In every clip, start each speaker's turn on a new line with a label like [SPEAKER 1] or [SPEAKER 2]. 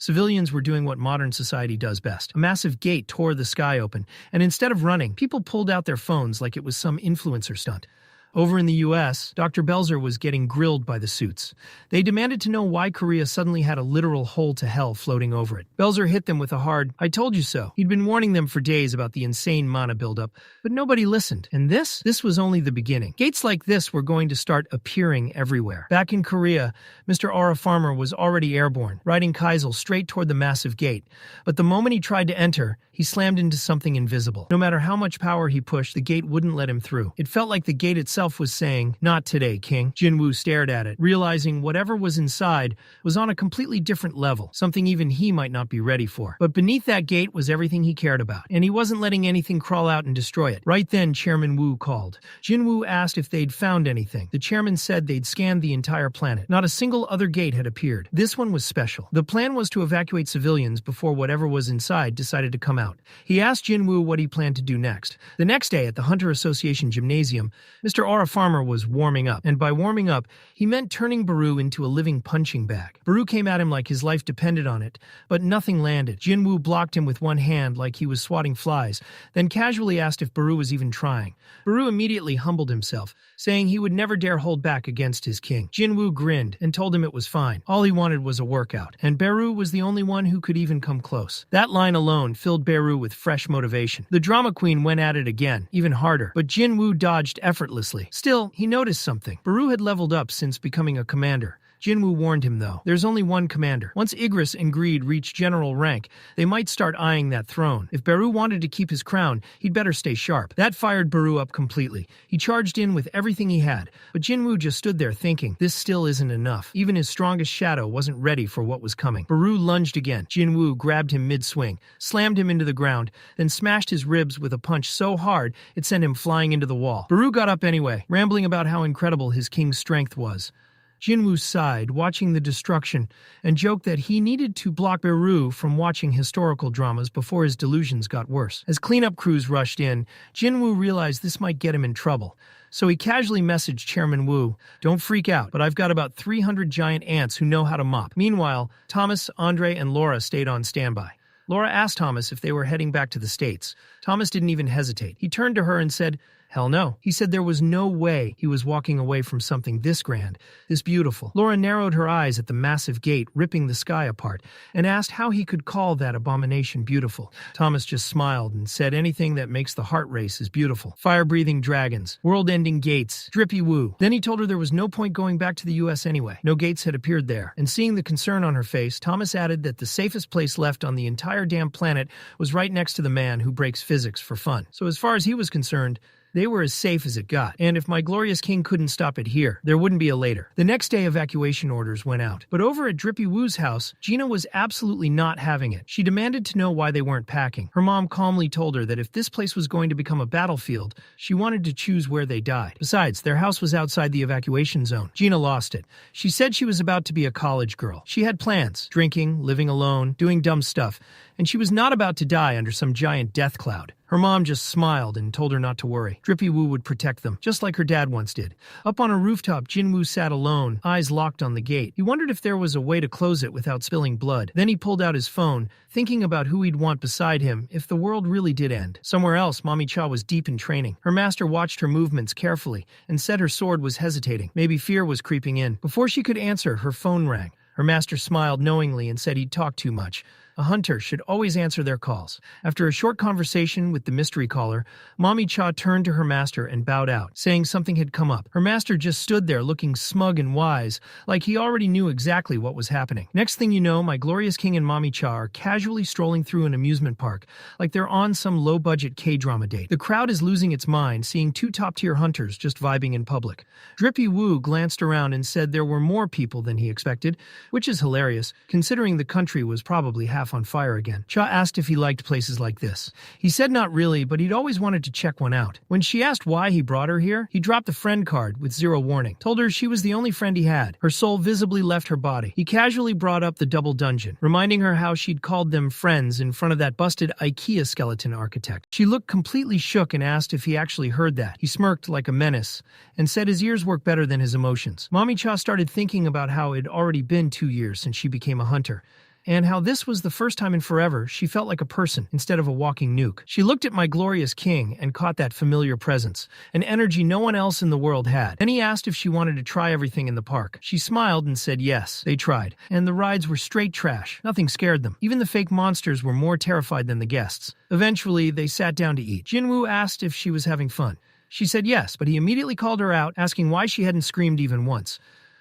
[SPEAKER 1] Civilians were doing what modern society does best. A massive gate tore the sky open, and instead of running, people pulled out their phones like it was some influencer stunt. Over in the US, Dr. Belzer was getting grilled by the suits. They demanded to know why Korea suddenly had a literal hole to hell floating over it. Belzer hit them with a hard, "I told you so." He'd been warning them for days about the insane mana buildup, but nobody listened. And this was only the beginning. Gates like this were going to start appearing everywhere. Back in Korea, Mr. Aura Farmer was already airborne, riding Kaisel straight toward the massive gate. But the moment he tried to enter, he slammed into something invisible. No matter how much power he pushed, the gate wouldn't let him through. It felt like the gate itself was saying, "Not today, King." Jinwoo stared at it, realizing whatever was inside was on a completely different level, something even he might not be ready for. But beneath that gate was everything he cared about, and he wasn't letting anything crawl out and destroy it. Right then, Chairman Wu called. Jinwoo asked if they'd found anything. The chairman said they'd scanned the entire planet. Not a single other gate had appeared. This one was special. The plan was to evacuate civilians before whatever was inside decided to come out. He asked Jinwoo what he planned to do next. The next day at the Hunter Association Gymnasium, Mr. Aura Farmer was warming up, and by warming up, he meant turning Beru into a living punching bag. Beru came at him like his life depended on it, but nothing landed. Jinwoo blocked him with one hand like he was swatting flies, then casually asked if Beru was even trying. Beru immediately humbled himself, saying he would never dare hold back against his king. Jinwoo grinned and told him it was fine. All he wanted was a workout, and Beru was the only one who could even come close. That line alone filled Beru with fresh motivation. The drama queen went at it again, even harder, but Jinwoo dodged effortlessly. Still, he noticed something. Beru had leveled up since becoming a commander. Jinwoo warned him, though. There's only one commander. Once Igris and Greed reach general rank, they might start eyeing that throne. If Beru wanted to keep his crown, he'd better stay sharp. That fired Beru up completely. He charged in with everything he had, but Jinwoo just stood there thinking, this still isn't enough. Even his strongest shadow wasn't ready for what was coming. Beru lunged again. Jinwoo grabbed him mid-swing, slammed him into the ground, then smashed his ribs with a punch so hard it sent him flying into the wall. Beru got up anyway, rambling about how incredible his king's strength was. Jinwoo sighed, watching the destruction, and joked that he needed to block Beru from watching historical dramas before his delusions got worse. As cleanup crews rushed in, Jinwoo realized this might get him in trouble. So he casually messaged Chairman Wu, "Don't freak out, but I've got about 300 giant ants who know how to mop." Meanwhile, Thomas, Andre, and Laura stayed on standby. Laura asked Thomas if they were heading back to the States. Thomas didn't even hesitate. He turned to her and said, "Hell no." He said there was no way he was walking away from something this grand, this beautiful. Laura narrowed her eyes at the massive gate ripping the sky apart and asked how he could call that abomination beautiful. Thomas just smiled and said anything that makes the heart race is beautiful. Fire-breathing dragons, world-ending gates, drippy woo. Then he told her there was no point going back to the US anyway. No gates had appeared there. And seeing the concern on her face, Thomas added that the safest place left on the entire damn planet was right next to the man who breaks physics for fun. So as far as he was concerned, they were as safe as it got, and if my glorious king couldn't stop it here, there wouldn't be a later. The next day, evacuation orders went out. But over at Drippy Woo's house, Gina was absolutely not having it. She demanded to know why they weren't packing. Her mom calmly told her that if this place was going to become a battlefield, she wanted to choose where they died. Besides, their house was outside the evacuation zone. Gina lost it. She said she was about to be a college girl. She had plans, drinking, living alone, doing dumb stuff, and she was not about to die under some giant death cloud. Her mom just smiled and told her not to worry. Drippy Woo would protect them, just like her dad once did. Up on a rooftop, Jinwoo sat alone, eyes locked on the gate. He wondered if there was a way to close it without spilling blood. Then he pulled out his phone, thinking about who he'd want beside him if the world really did end. Somewhere else, Mommy Cha was deep in training. Her master watched her movements carefully and said her sword was hesitating. Maybe fear was creeping in. Before she could answer, her phone rang. Her master smiled knowingly and said he'd talk too much. A hunter should always answer their calls. After a short conversation with the mystery caller, Mommy Cha turned to her master and bowed out, saying something had come up. Her master just stood there looking smug and wise, like he already knew exactly what was happening. Next thing you know, my glorious king and Mommy Cha are casually strolling through an amusement park, like they're on some low-budget K-drama date. The crowd is losing its mind, seeing two top-tier hunters just vibing in public. Drippy Woo glanced around and said there were more people than he expected, which is hilarious, considering the country was probably half on fire again. Cha asked if he liked places like this. He said not really, but he'd always wanted to check one out. When she asked why he brought her here, he dropped the friend card with zero warning. Told her she was the only friend he had. Her soul visibly left her body. He casually brought up the double dungeon, reminding her how she'd called them friends in front of that busted IKEA skeleton architect. She looked completely shook and asked if he actually heard that. He smirked like a menace and said his ears work better than his emotions. Mommy Cha started thinking about how it'd already been 2 years since she became a hunter. and how this was the first time in forever she felt like a person instead of a walking nuke. She looked at my glorious king and caught that familiar presence, an energy no one else in the world had. Then he asked if she wanted to try everything in the park. She smiled and said yes. They tried, and the rides were straight trash. Nothing scared them. Even the fake monsters were more terrified than the guests. Eventually, they sat down to eat. Jinwoo asked if she was having fun. She said yes, but he immediately called her out, asking why she hadn't screamed even once.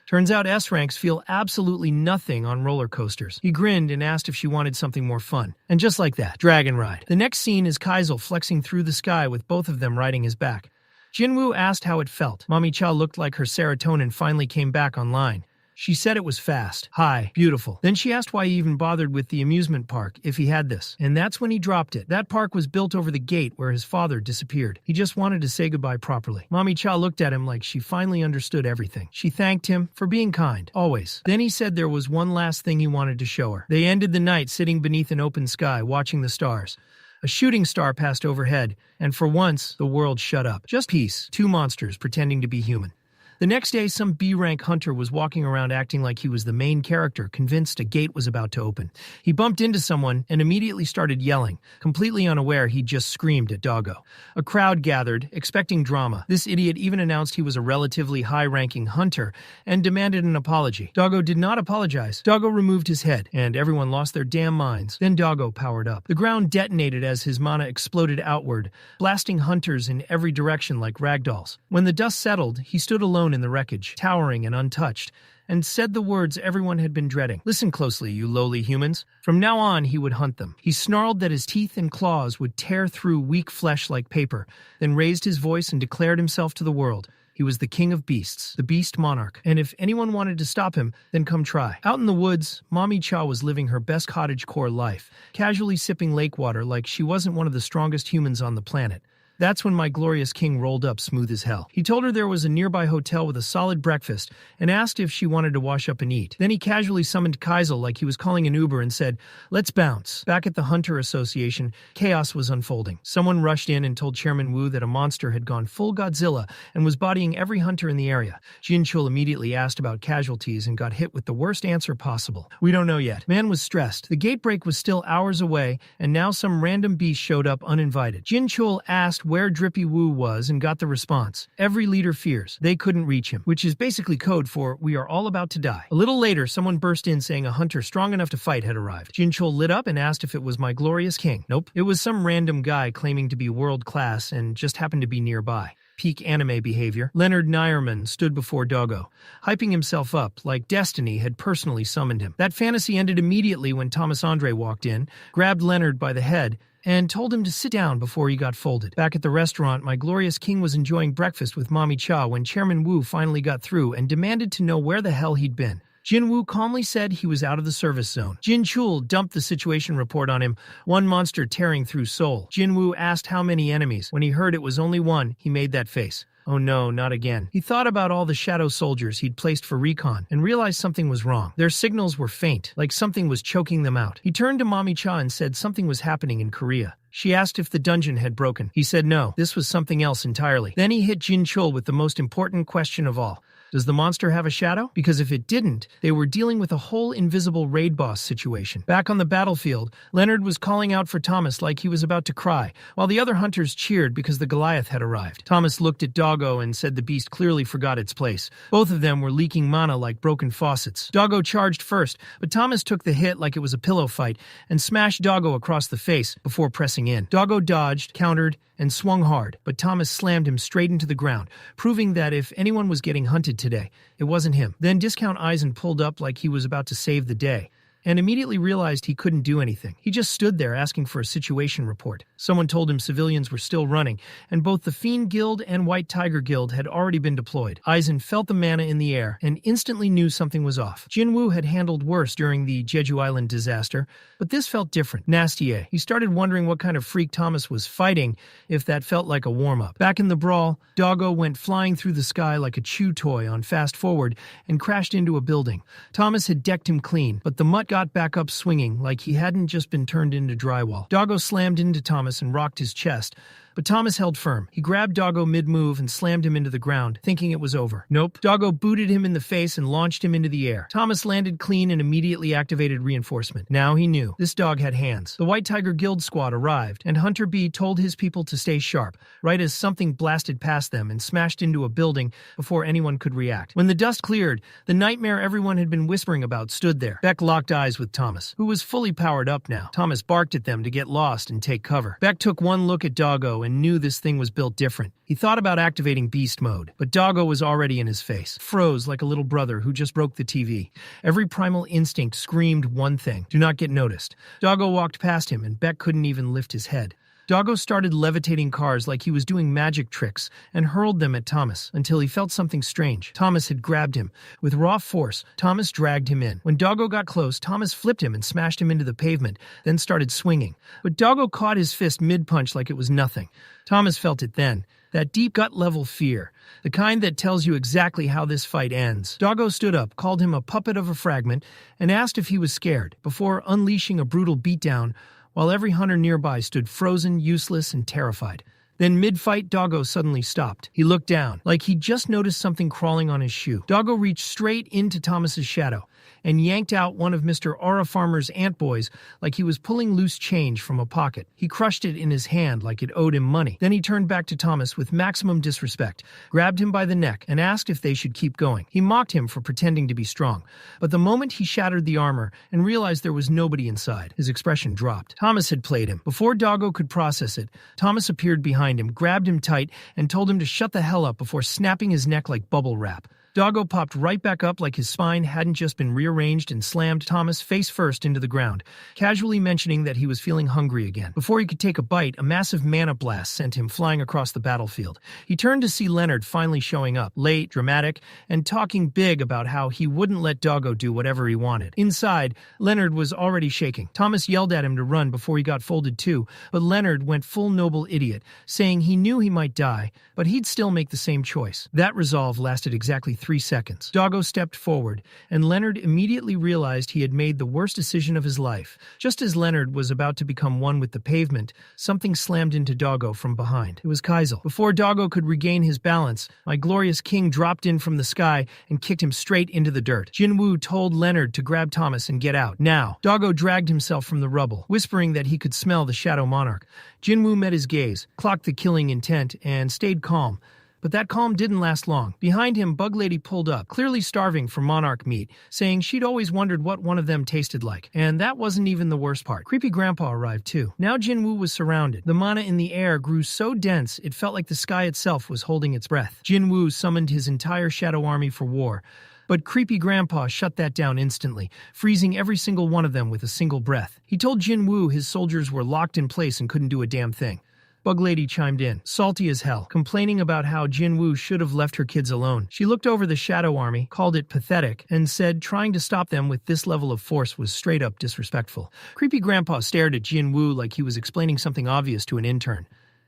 [SPEAKER 1] Turns out S-ranks feel absolutely nothing on roller coasters. He grinned and asked if she wanted something more fun. And just like that, dragon ride. The next scene is Kaisel flexing through the sky with both of them riding his back. Jinwoo asked how it felt. Mommy Cha looked like her serotonin finally came back online. She said it was fast, high, beautiful. Then she asked why he even bothered with the amusement park if he had this. And that's when he dropped it. That park was built over the gate where his father disappeared. He just wanted to say goodbye properly. Mommy Cha looked at him like she finally understood everything. She thanked him for being kind, always. Then he said there was one last thing he wanted to show her. They ended the night sitting beneath an open sky, watching the stars. A shooting star passed overhead, and for once, the world shut up. Just peace, two monsters pretending to be human. The next day, some B-rank hunter was walking around acting like he was the main character, convinced a gate was about to open. He bumped into someone and immediately started yelling. Completely unaware, he just screamed at Doggo. A crowd gathered, expecting drama. This idiot even announced he was a relatively high-ranking hunter and demanded an apology. Doggo did not apologize. Doggo removed his head, and everyone lost their damn minds. Then Doggo powered up. The ground detonated as his mana exploded outward, blasting hunters in every direction like ragdolls. When the dust settled, he stood alone in the wreckage, towering and untouched, and said the words everyone had been dreading. Listen closely, you lowly humans. From now on, he would hunt them. He snarled that his teeth and claws would tear through weak flesh like paper, then raised his voice and declared himself to the world. He was the king of beasts, the beast monarch, and if anyone wanted to stop him, then come try. Out in the woods, Mommy Cha was living her best cottagecore life, casually sipping lake water like she wasn't one of the strongest humans on the planet. That's when my glorious king rolled up smooth as hell. He told her there was a nearby hotel with a solid breakfast and asked if she wanted to wash up and eat. Then he casually summoned Kaisel like he was calling an Uber and said, "Let's bounce." Back at the Hunter Association, chaos was unfolding. Someone rushed in and told Chairman Wu that a monster had gone full Godzilla and was bodying every hunter in the area. Jin-Chul immediately asked about casualties and got hit with the worst answer possible. "We don't know yet." Man was stressed. The gate break was still hours away, and now some random beast showed up uninvited. Jin-Chul asked where Drippy Woo was and got the response. Every leader fears. They couldn't reach him, which is basically code for "we are all about to die." A little later, someone burst in saying a hunter strong enough to fight had arrived. Jin-Chul lit up and asked if it was my glorious king. Nope. It was some random guy claiming to be world class and just happened to be nearby. Peak anime behavior. Leonard Neyerman stood before Doggo, hyping himself up like destiny had personally summoned him. That fantasy ended immediately when Thomas Andre walked in, grabbed Leonard by the head, and told him to sit down before he got folded. Back at the restaurant, my glorious king was enjoying breakfast with Mommy Cha when Chairman Wu finally got through and demanded to know where the hell he'd been. Jinwoo calmly said he was out of the service zone. Jin-Chul dumped the situation report on him, one monster tearing through Seoul. Jinwoo asked how many enemies. When he heard it was only one, he made that face. Oh no, not again. He thought about all the shadow soldiers he'd placed for recon and realized something was wrong. Their signals were faint, like something was choking them out. He turned to Mommy Cha and said something was happening in Korea. She asked if the dungeon had broken. He said no, this was something else entirely. Then he hit Jin-Chul with the most important question of all. Does the monster have a shadow? Because if it didn't, they were dealing with a whole invisible raid boss situation. Back on the battlefield, Leonard was calling out for Thomas like he was about to cry, while the other hunters cheered because the Goliath had arrived. Thomas looked at Doggo and said the beast clearly forgot its place. Both of them were leaking mana like broken faucets. Doggo charged first, but Thomas took the hit like it was a pillow fight and smashed Doggo across the face before pressing in. Doggo dodged, countered, and swung hard, but Thomas slammed him straight into the ground, proving that if anyone was getting hunted today, it wasn't him. Then Discount Eisen pulled up like he was about to save the day, and immediately realized he couldn't do anything. He just stood there asking for a situation report. Someone told him civilians were still running, and both the Fiend Guild and White Tiger Guild had already been deployed. Eisen felt the mana in the air and instantly knew something was off. Jinwoo had handled worse during the Jeju Island disaster, but this felt different. Nasty. He started wondering what kind of freak Thomas was fighting if that felt like a warm-up. Back in the brawl, Doggo went flying through the sky like a chew toy on fast forward and crashed into a building. Thomas had decked him clean, but the mutt got back up swinging like he hadn't just been turned into drywall. Doggo slammed into Thomas and rocked his chest, But Thomas held firm. He grabbed Doggo mid-move and slammed him into the ground, thinking it was over. Nope. Doggo booted him in the face and launched him into the air. Thomas landed clean and immediately activated reinforcement. Now he knew. This dog had hands. The White Tiger Guild squad arrived, and Hunter B told his people to stay sharp, right as something blasted past them and smashed into a building before anyone could react. When the dust cleared, the nightmare everyone had been whispering about stood there. Beck locked eyes with Thomas, who was fully powered up now. Thomas barked at them to get lost and take cover. Beck took one look at Doggo and knew this thing was built different. He thought about activating beast mode, but Doggo was already in his face, froze like a little brother who just broke the TV. Every primal instinct screamed one thing: do not get noticed. Doggo walked past him, and Beck couldn't even lift his head. Doggo started levitating cars like he was doing magic tricks and hurled them at Thomas until he felt something strange. Thomas had grabbed him. With raw force, Thomas dragged him in. When Doggo got close, Thomas flipped him and smashed him into the pavement, then started swinging. But Doggo caught his fist mid-punch like it was nothing. Thomas felt it then. That deep gut-level fear, the kind that tells you exactly how this fight ends. Doggo stood up, called him a puppet of a fragment, and asked if he was scared, before unleashing a brutal beatdown, while every hunter nearby stood frozen, useless, and terrified. Then mid-fight, Doggo suddenly stopped. He looked down, like he'd just noticed something crawling on his shoe. Doggo reached straight into Thomas's shadow and yanked out one of Mr. Aura Farmer's ant boys like he was pulling loose change from a pocket. He crushed it in his hand like it owed him money. Then he turned back to Thomas with maximum disrespect, grabbed him by the neck, and asked if they should keep going. He mocked him for pretending to be strong. But the moment he shattered the armor and realized there was nobody inside, his expression dropped. Thomas had played him. Before Doggo could process it, Thomas appeared behind him, grabbed him tight, and told him to shut the hell up before snapping his neck like bubble wrap. Doggo popped right back up like his spine hadn't just been rearranged and slammed Thomas face first into the ground, casually mentioning that he was feeling hungry again. Before he could take a bite, a massive mana blast sent him flying across the battlefield. He turned to see Leonard finally showing up, late, dramatic, and talking big about how he wouldn't let Doggo do whatever he wanted. Inside, Leonard was already shaking. Thomas yelled at him to run before he got folded too, but Leonard went full noble idiot, saying he knew he might die, but he'd still make the same choice. That resolve lasted exactly 3 seconds. Doggo stepped forward, and Leonard immediately realized he had made the worst decision of his life. Just as Leonard was about to become one with the pavement, something slammed into Doggo from behind. It was Kaisel. Before Doggo could regain his balance, my glorious king dropped in from the sky and kicked him straight into the dirt. Jinwoo told Leonard to grab Thomas and get out. Now, Doggo dragged himself from the rubble, whispering that he could smell the Shadow Monarch. Jinwoo met his gaze, clocked the killing intent, and stayed calm. But that calm didn't last long. Behind him, Bug Lady pulled up, clearly starving for monarch meat, saying she'd always wondered what one of them tasted like. And that wasn't even the worst part. Creepy Grandpa arrived too. Now Jinwoo was surrounded. The mana in the air grew so dense it felt like the sky itself was holding its breath. Jinwoo summoned his entire shadow army for war. But Creepy Grandpa shut that down instantly, freezing every single one of them with a single breath. He told Jinwoo his soldiers were locked in place and couldn't do a damn thing. Bug Lady chimed in, salty as hell, complaining about how Jinwoo should have left her kids alone. She looked over the Shadow Army, called it pathetic, and said trying to stop them with this level of force was straight up disrespectful. Creepy Grandpa stared at Jinwoo like he was explaining something obvious to an intern.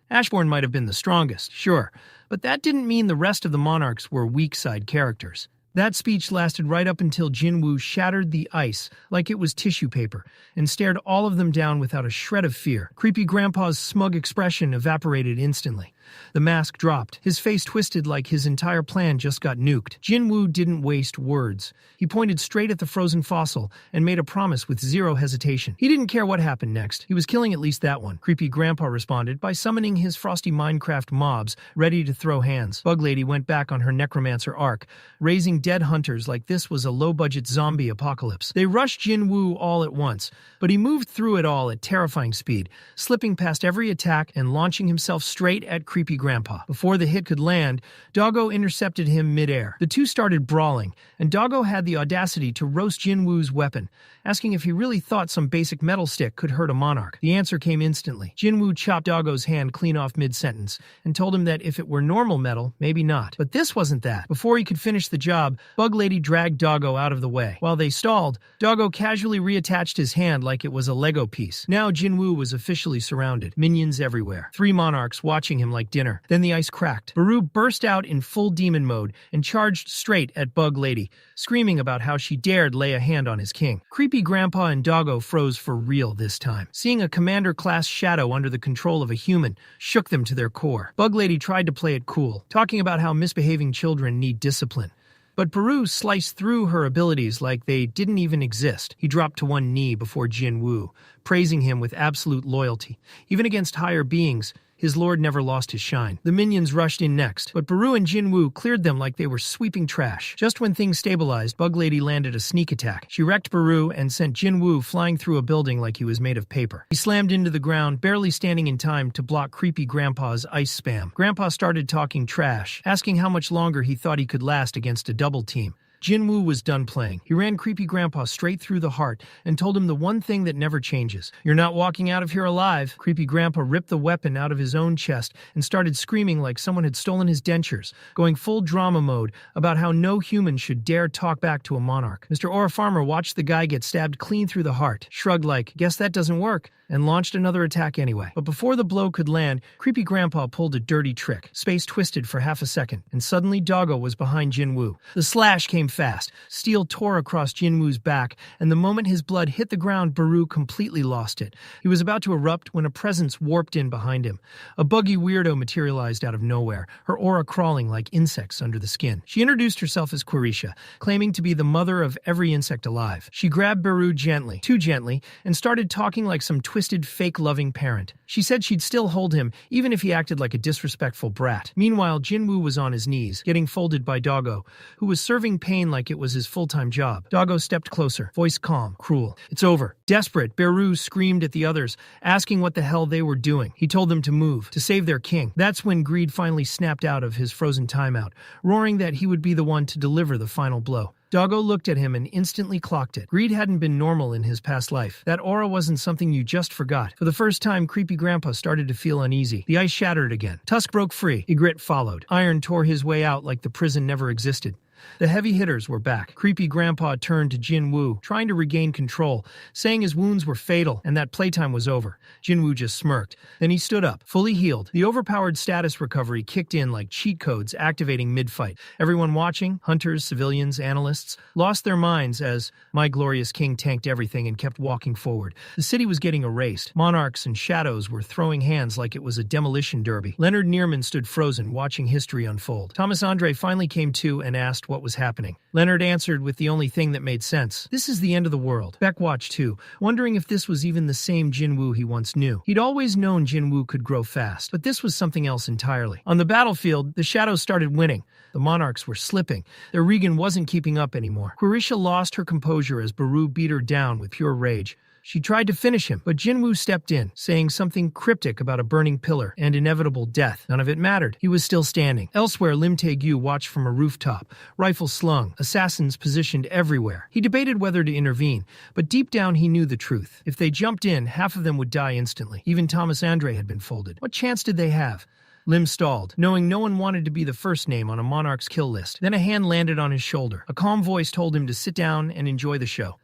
[SPEAKER 1] Ashbourne might have been the strongest, sure, but that didn't mean the rest of the monarchs were weak-side characters. That speech lasted right up until Jinwoo shattered the ice like it was tissue paper and stared all of them down without a shred of fear. Creepy Grandpa's smug expression evaporated instantly. The mask dropped. His face twisted like his entire plan just got nuked. Jinwoo didn't waste words. He pointed straight at the frozen fossil and made a promise with zero hesitation. He didn't care what happened next. He was killing at least that one. Creepy Grandpa responded by summoning his frosty Minecraft mobs, ready to throw hands. Bug Lady went back on her necromancer arc, raising dead hunters like this was a low-budget zombie apocalypse. They rushed Jinwoo all at once, but he moved through it all at terrifying speed, slipping past every attack and launching himself straight at Creepy Grandpa. Before the hit could land, Doggo intercepted him mid-air. The two started brawling, and Doggo had the audacity to roast Jinwoo's weapon, asking if he really thought some basic metal stick could hurt a monarch. The answer came instantly. Jinwoo chopped Doggo's hand clean off mid-sentence and told him that if it were normal metal, maybe not. But this wasn't that. Before he could finish the job, Bug Lady dragged Doggo out of the way. While they stalled, Doggo casually reattached his hand like it was a Lego piece. Now Jinwoo was officially surrounded. Minions everywhere. 3 monarchs watching him like like dinner. Then the ice cracked. Beru burst out in full demon mode and charged straight at Bug Lady, screaming about how she dared lay a hand on his king. Creepy Grandpa and Doggo froze for real this time. Seeing a commander-class shadow under the control of a human shook them to their core. Bug Lady tried to play it cool, talking about how misbehaving children need discipline. But Beru sliced through her abilities like they didn't even exist. He dropped to one knee before Jinwoo, praising him with absolute loyalty. Even against higher beings, his lord never lost his shine. The minions rushed in next, but Beru and Jinwoo cleared them like they were sweeping trash. Just when things stabilized, Bug Lady landed a sneak attack. She wrecked Beru and sent Jinwoo flying through a building like he was made of paper. He slammed into the ground, barely standing in time to block Creepy Grandpa's ice spam. Grandpa started talking trash, asking how much longer he thought he could last against a double team. Jinwoo was done playing. He ran Creepy Grandpa straight through the heart and told him the one thing that never changes. "You're not walking out of here alive." Creepy Grandpa ripped the weapon out of his own chest and started screaming like someone had stolen his dentures, going full drama mode about how no human should dare talk back to a monarch. Mr. Aura Farmer watched the guy get stabbed clean through the heart, shrugged like, "Guess that doesn't work," and launched another attack anyway. But before the blow could land, Creepy Grandpa pulled a dirty trick. Space twisted for half a second, and suddenly Doggo was behind Jinwoo. The slash came fast. Steel tore across Jinwoo's back, and the moment his blood hit the ground, Beru completely lost it. He was about to erupt when a presence warped in behind him. A buggy weirdo materialized out of nowhere, her aura crawling like insects under the skin. She introduced herself as Querisha, claiming to be the mother of every insect alive. She grabbed Beru gently, too gently, and started talking like some twisted, fake-loving parent. She said she'd still hold him, even if he acted like a disrespectful brat. Meanwhile, Jinwoo was on his knees, getting folded by Doggo, who was serving pain like it was his full-time job. Doggo stepped closer, voice calm, cruel. "It's over." Desperate, Beru screamed at the others, asking what the hell they were doing. He told them to move, to save their king. That's when Greed finally snapped out of his frozen timeout, roaring that he would be the one to deliver the final blow. Doggo looked at him and instantly clocked it. Greed hadn't been normal in his past life. That aura wasn't something you just forgot. For the first time, Creepy Grandpa started to feel uneasy. The ice shattered again. Tusk broke free. Ygritte followed. Iron tore his way out like the prison never existed. The heavy hitters were back. Creepy Grandpa turned to Jinwoo, trying to regain control, saying his wounds were fatal and that playtime was over. Jinwoo just smirked. Then he stood up, fully healed. The overpowered status recovery kicked in like cheat codes activating mid-fight. Everyone watching, hunters, civilians, analysts, lost their minds as my glorious king tanked everything and kept walking forward. The city was getting erased. Monarchs and shadows were throwing hands like it was a demolition derby. Leonard Neerman stood frozen, watching history unfold. Thomas Andre finally came to and asked what was happening. Leonard answered with the only thing that made sense. "This is the end of the world." Beck watched too, wondering if this was even the same Jinwoo he once knew. He'd always known Jinwoo could grow fast, but this was something else entirely. On the battlefield, the shadows started winning. The Monarchs were slipping. Their Regan wasn't keeping up anymore. Querisha lost her composure as Beru beat her down with pure rage. She tried to finish him, but Jinwoo stepped in, saying something cryptic about a burning pillar and inevitable death. None of it mattered. He was still standing. Elsewhere, Lim Tae-gyu watched from a rooftop, rifle slung, assassins positioned everywhere. He debated whether to intervene, but deep down he knew the truth. If they jumped in, half of them would die instantly. Even Thomas Andre had been folded. What chance did they have? Lim stalled, knowing no one wanted to be the first name on a Monarch's kill list. Then a hand landed on his shoulder. A calm voice told him to sit down and enjoy the show.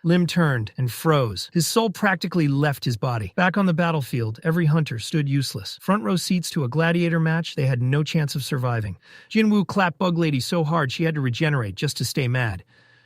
[SPEAKER 1] Lim turned and froze. His soul practically left his body. Back on the battlefield, every hunter stood useless. Front row seats to a gladiator match, they had no chance of surviving. Jinwoo clapped Bug Lady so hard she had to regenerate just to stay mad.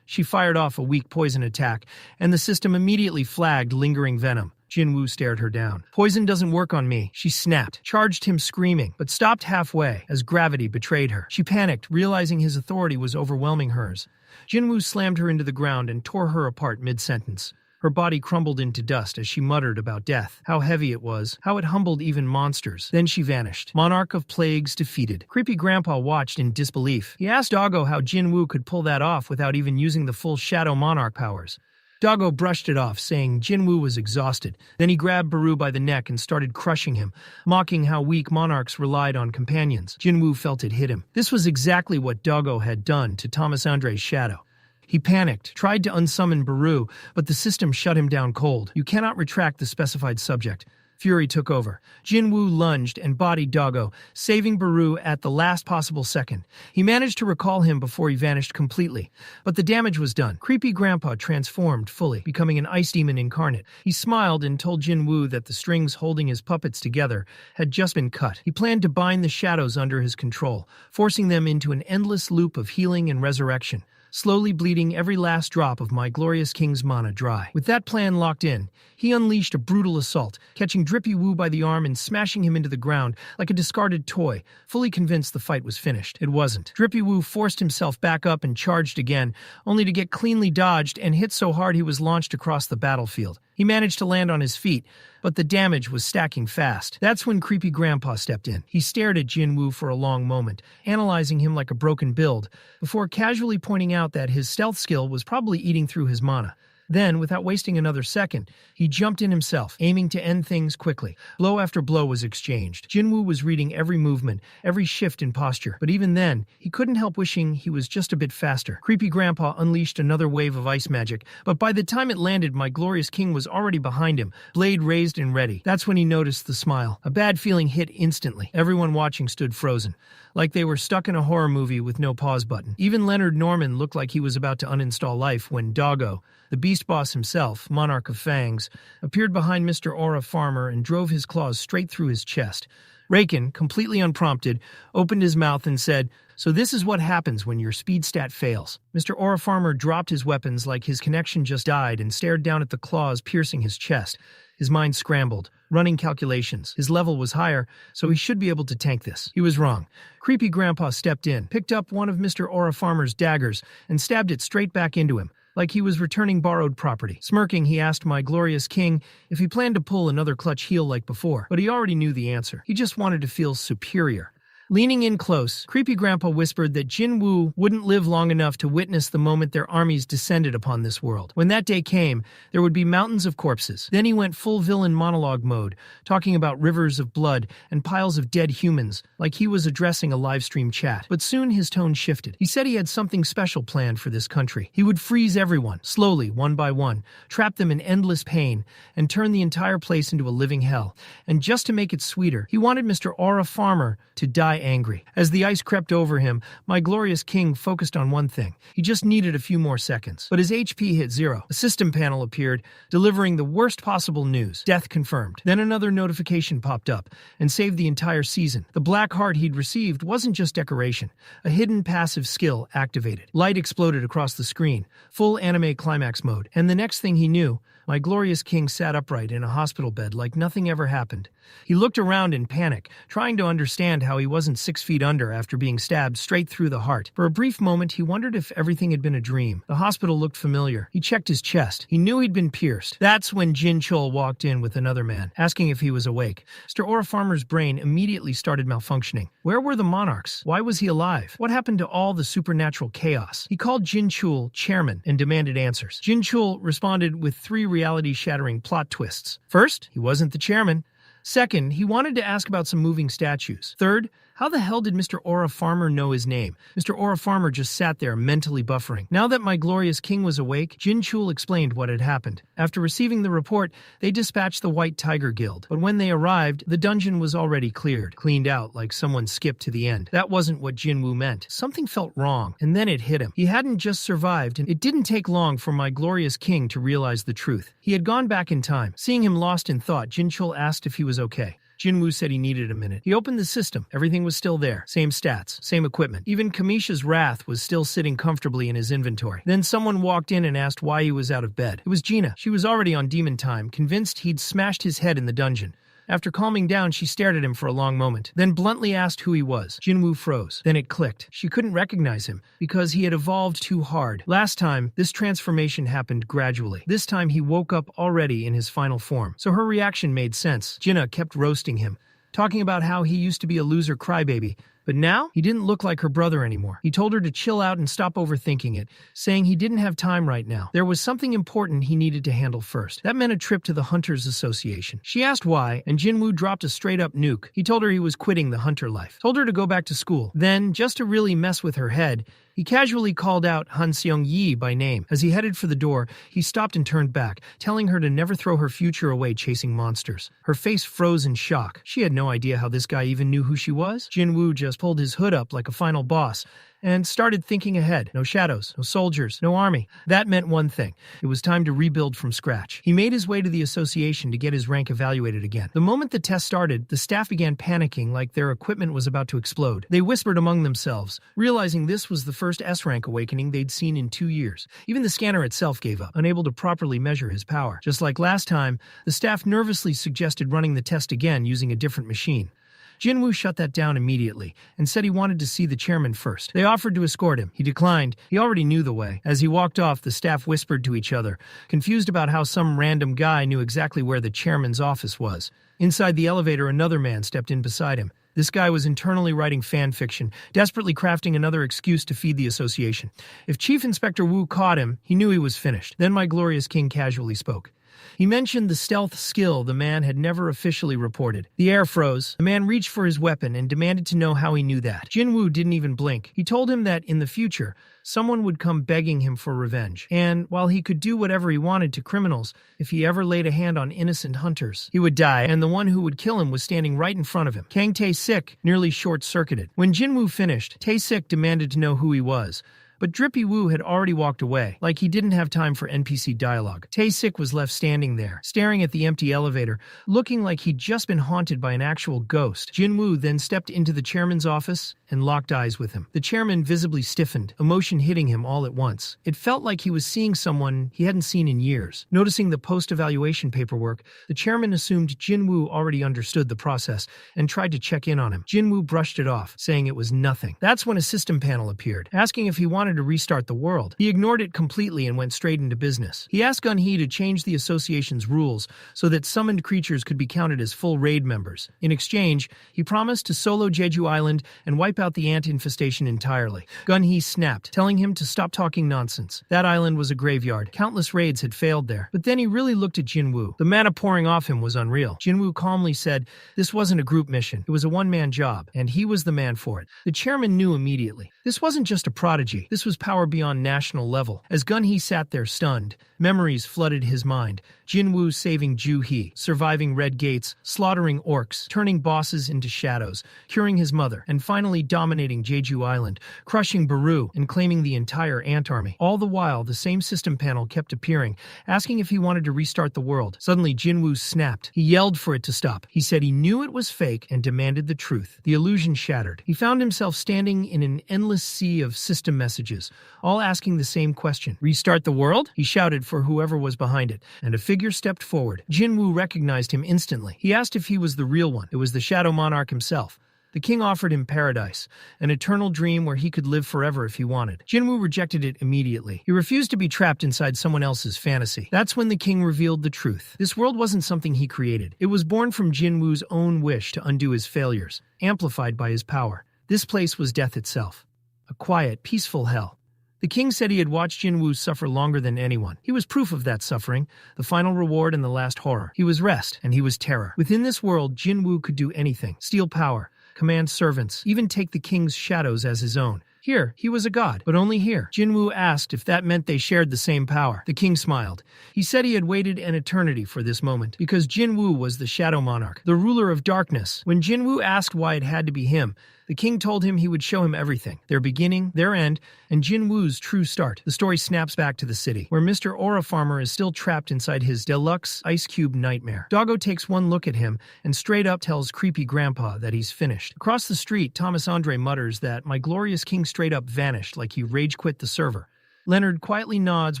[SPEAKER 1] She fired off a weak poison attack, and the system immediately flagged lingering venom. Jinwoo stared her down. "Poison doesn't work on me," she snapped, charged him screaming, but stopped halfway as gravity betrayed her. She panicked, realizing his authority was overwhelming hers. Jinwoo slammed her into the ground and tore her apart mid-sentence. Her body crumbled into dust as she muttered about death, how heavy it was, how it humbled even monsters. Then she vanished. Monarch of Plagues defeated. Creepy Grandpa watched in disbelief. He asked Doggo how Jinwoo could pull that off without even using the full Shadow Monarch powers. Doggo brushed it off, saying Jinwoo was exhausted. Then he grabbed Beru by the neck and started crushing him, mocking how weak monarchs relied on companions. Jinwoo felt it hit him. This was exactly what Doggo had done to Thomas Andre's shadow. He panicked, tried to unsummon Beru, but the system shut him down cold. You cannot retract the specified subject. Fury took over. Jinwoo lunged and bodied Doggo, saving Beru at the last possible second. He managed to recall him before he vanished completely. But the damage was done. Creepy Grandpa transformed fully, becoming an ice demon incarnate. He smiled and told Jinwoo that the strings holding his puppets together had just been cut. He planned to bind the shadows under his control, forcing them into an endless loop of healing and resurrection, slowly bleeding every last drop of my glorious king's mana dry. With that plan locked in, he unleashed a brutal assault, catching Drippy Woo by the arm and smashing him into the ground like a discarded toy, fully convinced the fight was finished. It wasn't. Drippy Woo forced himself back up and charged again, only to get cleanly dodged and hit so hard he was launched across the battlefield. He managed to land on his feet, but the damage was stacking fast. That's when Creepy Grandpa stepped in. He stared at Jinwoo for a long moment, analyzing him like a broken build, before casually pointing out that his stealth skill was probably eating through his mana. Then, without wasting another second, he jumped in himself, aiming to end things quickly. Blow after blow was exchanged. Jinwoo was reading every movement, every shift in posture, but even then, he couldn't help wishing he was just a bit faster. Creepy Grandpa unleashed another wave of ice magic, but by the time it landed, my glorious king was already behind him, blade raised and ready. That's when he noticed the smile. A bad feeling hit instantly. Everyone watching stood frozen, like they were stuck in a horror movie with no pause button. Even Leonard Norman looked like he was about to uninstall life when Doggo, the beast boss himself, Monarch of Fangs, appeared behind Mr. Aura Farmer and drove his claws straight through his chest. Raken, completely unprompted, opened his mouth and said, "So this is what happens when your speed stat fails." Mr. Aura Farmer dropped his weapons like his connection just died and stared down at the claws piercing his chest. His mind scrambled, running calculations. His level was higher, so he should be able to tank this. He was wrong. Creepy Grandpa stepped in, picked up one of Mr. Aura Farmer's daggers, and stabbed it straight back into him, like he was returning borrowed property. Smirking, he asked my glorious king if he planned to pull another clutch heel like before, but he already knew the answer. He just wanted to feel superior. Leaning in close, Creepy Grandpa whispered that Jinwoo wouldn't live long enough to witness the moment their armies descended upon this world. When that day came, there would be mountains of corpses. Then he went full villain monologue mode, talking about rivers of blood and piles of dead humans, like he was addressing a live stream chat. But soon his tone shifted. He said he had something special planned for this country. He would freeze everyone, slowly, one by one, trap them in endless pain, and turn the entire place into a living hell. And just to make it sweeter, he wanted Mr. Aura Farmer to die angry. As the ice crept over him, my glorious king focused on one thing. He just needed a few more seconds. But his HP hit 0. A system panel appeared, delivering the worst possible news. Death confirmed. Then another notification popped up and saved the entire season. The black heart he'd received wasn't just decoration. A hidden passive skill activated. Light exploded across the screen, full anime climax mode. And the next thing he knew, my glorious king sat upright in a hospital bed like nothing ever happened. He looked around in panic, trying to understand how he wasn't 6 feet under after being stabbed straight through the heart. For a brief moment, he wondered if everything had been a dream. The hospital looked familiar. He checked his chest. He knew he'd been pierced. That's when Jin Chul walked in with another man, asking if he was awake. Mr. Aura Farmer's brain immediately started malfunctioning. Where were the Monarchs? Why was he alive? What happened to all the supernatural chaos? He called Jin Chul chairman and demanded answers. Jin Chul responded with 3 reality-shattering plot twists. First, he wasn't the chairman. Second, he wanted to ask about some moving statues. Third, how the hell did Mr. Aura Farmer know his name? Mr. Aura Farmer just sat there, mentally buffering. Now that my glorious king was awake, Jin Chul explained what had happened. After receiving the report, they dispatched the White Tiger Guild. But when they arrived, the dungeon was already cleaned out like someone skipped to the end. That wasn't what Jinwoo meant. Something felt wrong, and then it hit him. He hadn't just survived, and it didn't take long for my glorious king to realize the truth. He had gone back in time. Seeing him lost in thought, Jin Chul asked if he was okay. Jinwoo said he needed a minute. He opened the system. Everything was still there. Same stats, same equipment. Even Kamisha's wrath was still sitting comfortably in his inventory. Then someone walked in and asked why he was out of bed. It was Gina. She was already on demon time, convinced he'd smashed his head in the dungeon. After calming down, she stared at him for a long moment, then bluntly asked who he was. Jinwoo froze. Then it clicked. She couldn't recognize him because he had evolved too hard. Last time, this transformation happened gradually. This time, he woke up already in his final form. So her reaction made sense. Jinna kept roasting him, talking about how he used to be a loser crybaby. But now, he didn't look like her brother anymore. He told her to chill out and stop overthinking it, saying he didn't have time right now. There was something important he needed to handle first. That meant a trip to the Hunters Association. She asked why, and Jinwoo dropped a straight-up nuke. He told her he was quitting the hunter life. Told her to go back to school. Then, just to really mess with her head, He casually called out Han Seong-yi by name. As he headed for the door, he stopped and turned back, telling her to never throw her future away chasing monsters. Her face froze in shock. She had no idea how this guy even knew who she was. Jinwoo just pulled his hood up like a final boss and started thinking ahead. No shadows, no soldiers, no army. That meant one thing. It was time to rebuild from scratch. He made his way to the association to get his rank evaluated again. The moment the test started, the staff began panicking like their equipment was about to explode. They whispered among themselves, realizing this was the first S-rank awakening they'd seen in 2 years. Even the scanner itself gave up, unable to properly measure his power. Just like last time, the staff nervously suggested running the test again using a different machine. Jinwoo shut that down immediately and said he wanted to see the chairman first. They offered to escort him. He declined. He already knew the way. As he walked off, the staff whispered to each other, confused about how some random guy knew exactly where the chairman's office was. Inside the elevator, another man stepped in beside him. This guy was internally writing fan fiction, desperately crafting another excuse to feed the association. If Chief Inspector Wu caught him, he knew he was finished. Then my glorious king casually spoke. He mentioned the stealth skill the man had never officially reported. The air froze. The man reached for his weapon and demanded to know how he knew that. Jinwoo didn't even blink. He told him that in the future, someone would come begging him for revenge. And while he could do whatever he wanted to criminals, if he ever laid a hand on innocent hunters, he would die, and the one who would kill him was standing right in front of him. Kang Tae-sik nearly short-circuited. When Jinwoo finished, Tae-sik demanded to know who he was. But Drippy Woo had already walked away, like he didn't have time for NPC dialogue. Tae-sik was left standing there, staring at the empty elevator, looking like he'd just been haunted by an actual ghost. Jinwoo then stepped into the chairman's office and locked eyes with him. The chairman visibly stiffened, emotion hitting him all at once. It felt like he was seeing someone he hadn't seen in years. Noticing the post-evaluation paperwork, the chairman assumed Jinwoo already understood the process and tried to check in on him. Jinwoo brushed it off, saying it was nothing. That's when a system panel appeared, asking if he wanted to restart the world. He ignored it completely and went straight into business. He asked Gun-hee to change the association's rules so that summoned creatures could be counted as full raid members. In exchange, he promised to solo Jeju Island and wipe out the ant infestation entirely. Gun-hee snapped, telling him to stop talking nonsense. That island was a graveyard. Countless raids had failed there. But then he really looked at Jinwoo. The mana pouring off him was unreal. Jinwoo calmly said this wasn't a group mission. It was a one-man job, and he was the man for it. The chairman knew immediately. This wasn't just a prodigy. This was power beyond national level. As Gun-hee sat there stunned, memories flooded his mind. Jinwoo saving Ju-hee, surviving red gates, slaughtering orcs, turning bosses into shadows, curing his mother, and finally dominating Jeju Island, crushing Beru, and claiming the entire ant army. All the while, the same system panel kept appearing, asking if he wanted to restart the world. Suddenly, Jinwoo snapped. He yelled for it to stop. He said he knew it was fake and demanded the truth. The illusion shattered. He found himself standing in an endless sea of system messages, all asking the same question. Restart the world? He shouted for whoever was behind it, and a figure stepped forward. Jinwoo recognized him instantly. He asked if he was the real one. It was the Shadow Monarch himself. The king offered him paradise, an eternal dream where he could live forever if he wanted. Jinwoo rejected it immediately. He refused to be trapped inside someone else's fantasy. That's when the king revealed the truth. This world wasn't something he created. It was born from Jinwoo's own wish to undo his failures, amplified by his power. This place was death itself. A quiet, peaceful hell. The king said he had watched Jinwoo suffer longer than anyone. He was proof of that suffering, the final reward and the last horror. He was rest, and he was terror. Within this world, Jinwoo could do anything. Steal power, command servants, even take the king's shadows as his own. Here, he was a god, but only here. Jinwoo asked if that meant they shared the same power. The king smiled. He said he had waited an eternity for this moment, because Jinwoo was the Shadow Monarch, the ruler of darkness. When Jinwoo asked why it had to be him, the king told him he would show him everything, their beginning, their end, and Jinwoo's true start. The story snaps back to the city, where Mr. Aura Farmer is still trapped inside his deluxe ice cube nightmare. Doggo takes one look at him and straight up tells creepy grandpa that he's finished. Across the street, Thomas Andre mutters that my glorious king straight up vanished like he rage quit the server. Leonard quietly nods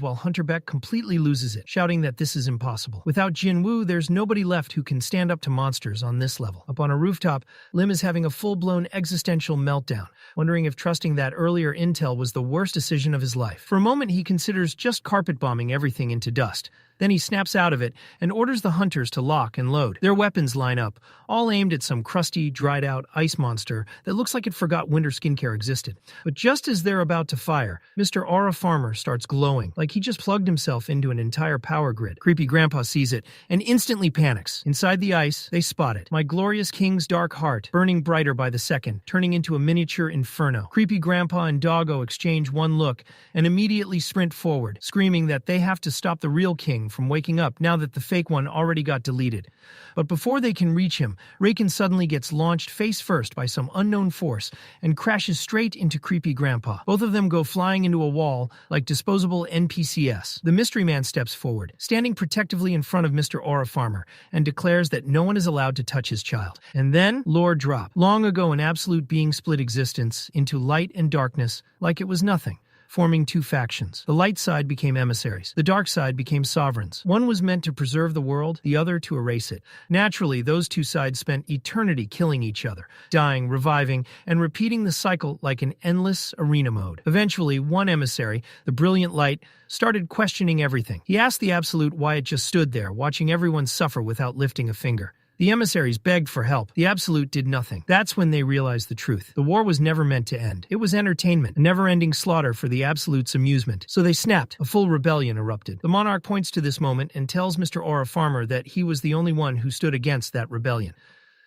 [SPEAKER 1] while Hunter Beck completely loses it, shouting that this is impossible. Without Jinwoo, there's nobody left who can stand up to monsters on this level. Up on a rooftop, Lim is having a full-blown existential meltdown, wondering if trusting that earlier intel was the worst decision of his life. For a moment, he considers just carpet bombing everything into dust. Then he snaps out of it and orders the hunters to lock and load. Their weapons line up, all aimed at some crusty, dried-out ice monster that looks like it forgot winter skincare existed. But just as they're about to fire, Mr. Aura Farmer starts glowing, like he just plugged himself into an entire power grid. Creepy Grandpa sees it and instantly panics. Inside the ice, they spot it. My glorious king's dark heart, burning brighter by the second, turning into a miniature inferno. Creepy Grandpa and Doggo exchange one look and immediately sprint forward, screaming that they have to stop the real king from waking up now that the fake one already got deleted. But before they can reach him, Raken suddenly gets launched face first by some unknown force and crashes straight into Creepy Grandpa. Both of them go flying into a wall like disposable NPCs. The mystery man steps forward, standing protectively in front of Mr. Aura Farmer, and declares that no one is allowed to touch his child. And then, lore drop. Long ago, an absolute being split existence into light and darkness like it was nothing, forming two factions. The light side became emissaries. The dark side became sovereigns. One was meant to preserve the world, the other to erase it. Naturally, those two sides spent eternity killing each other, dying, reviving, and repeating the cycle like an endless arena mode. Eventually, one emissary, the brilliant light, started questioning everything. He asked the Absolute why it just stood there, watching everyone suffer without lifting a finger. The emissaries begged for help. The Absolute did nothing. That's when they realized the truth. The war was never meant to end. It was entertainment, a never-ending slaughter for the Absolute's amusement. So they snapped. A full rebellion erupted. The Monarch points to this moment and tells Mr. Aura Farmer that he was the only one who stood against that rebellion.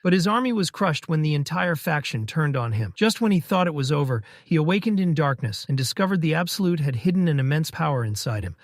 [SPEAKER 1] But his army was crushed when the entire faction turned on him. Just when he thought it was over, he awakened in darkness and discovered the Absolute had hidden an immense power inside him.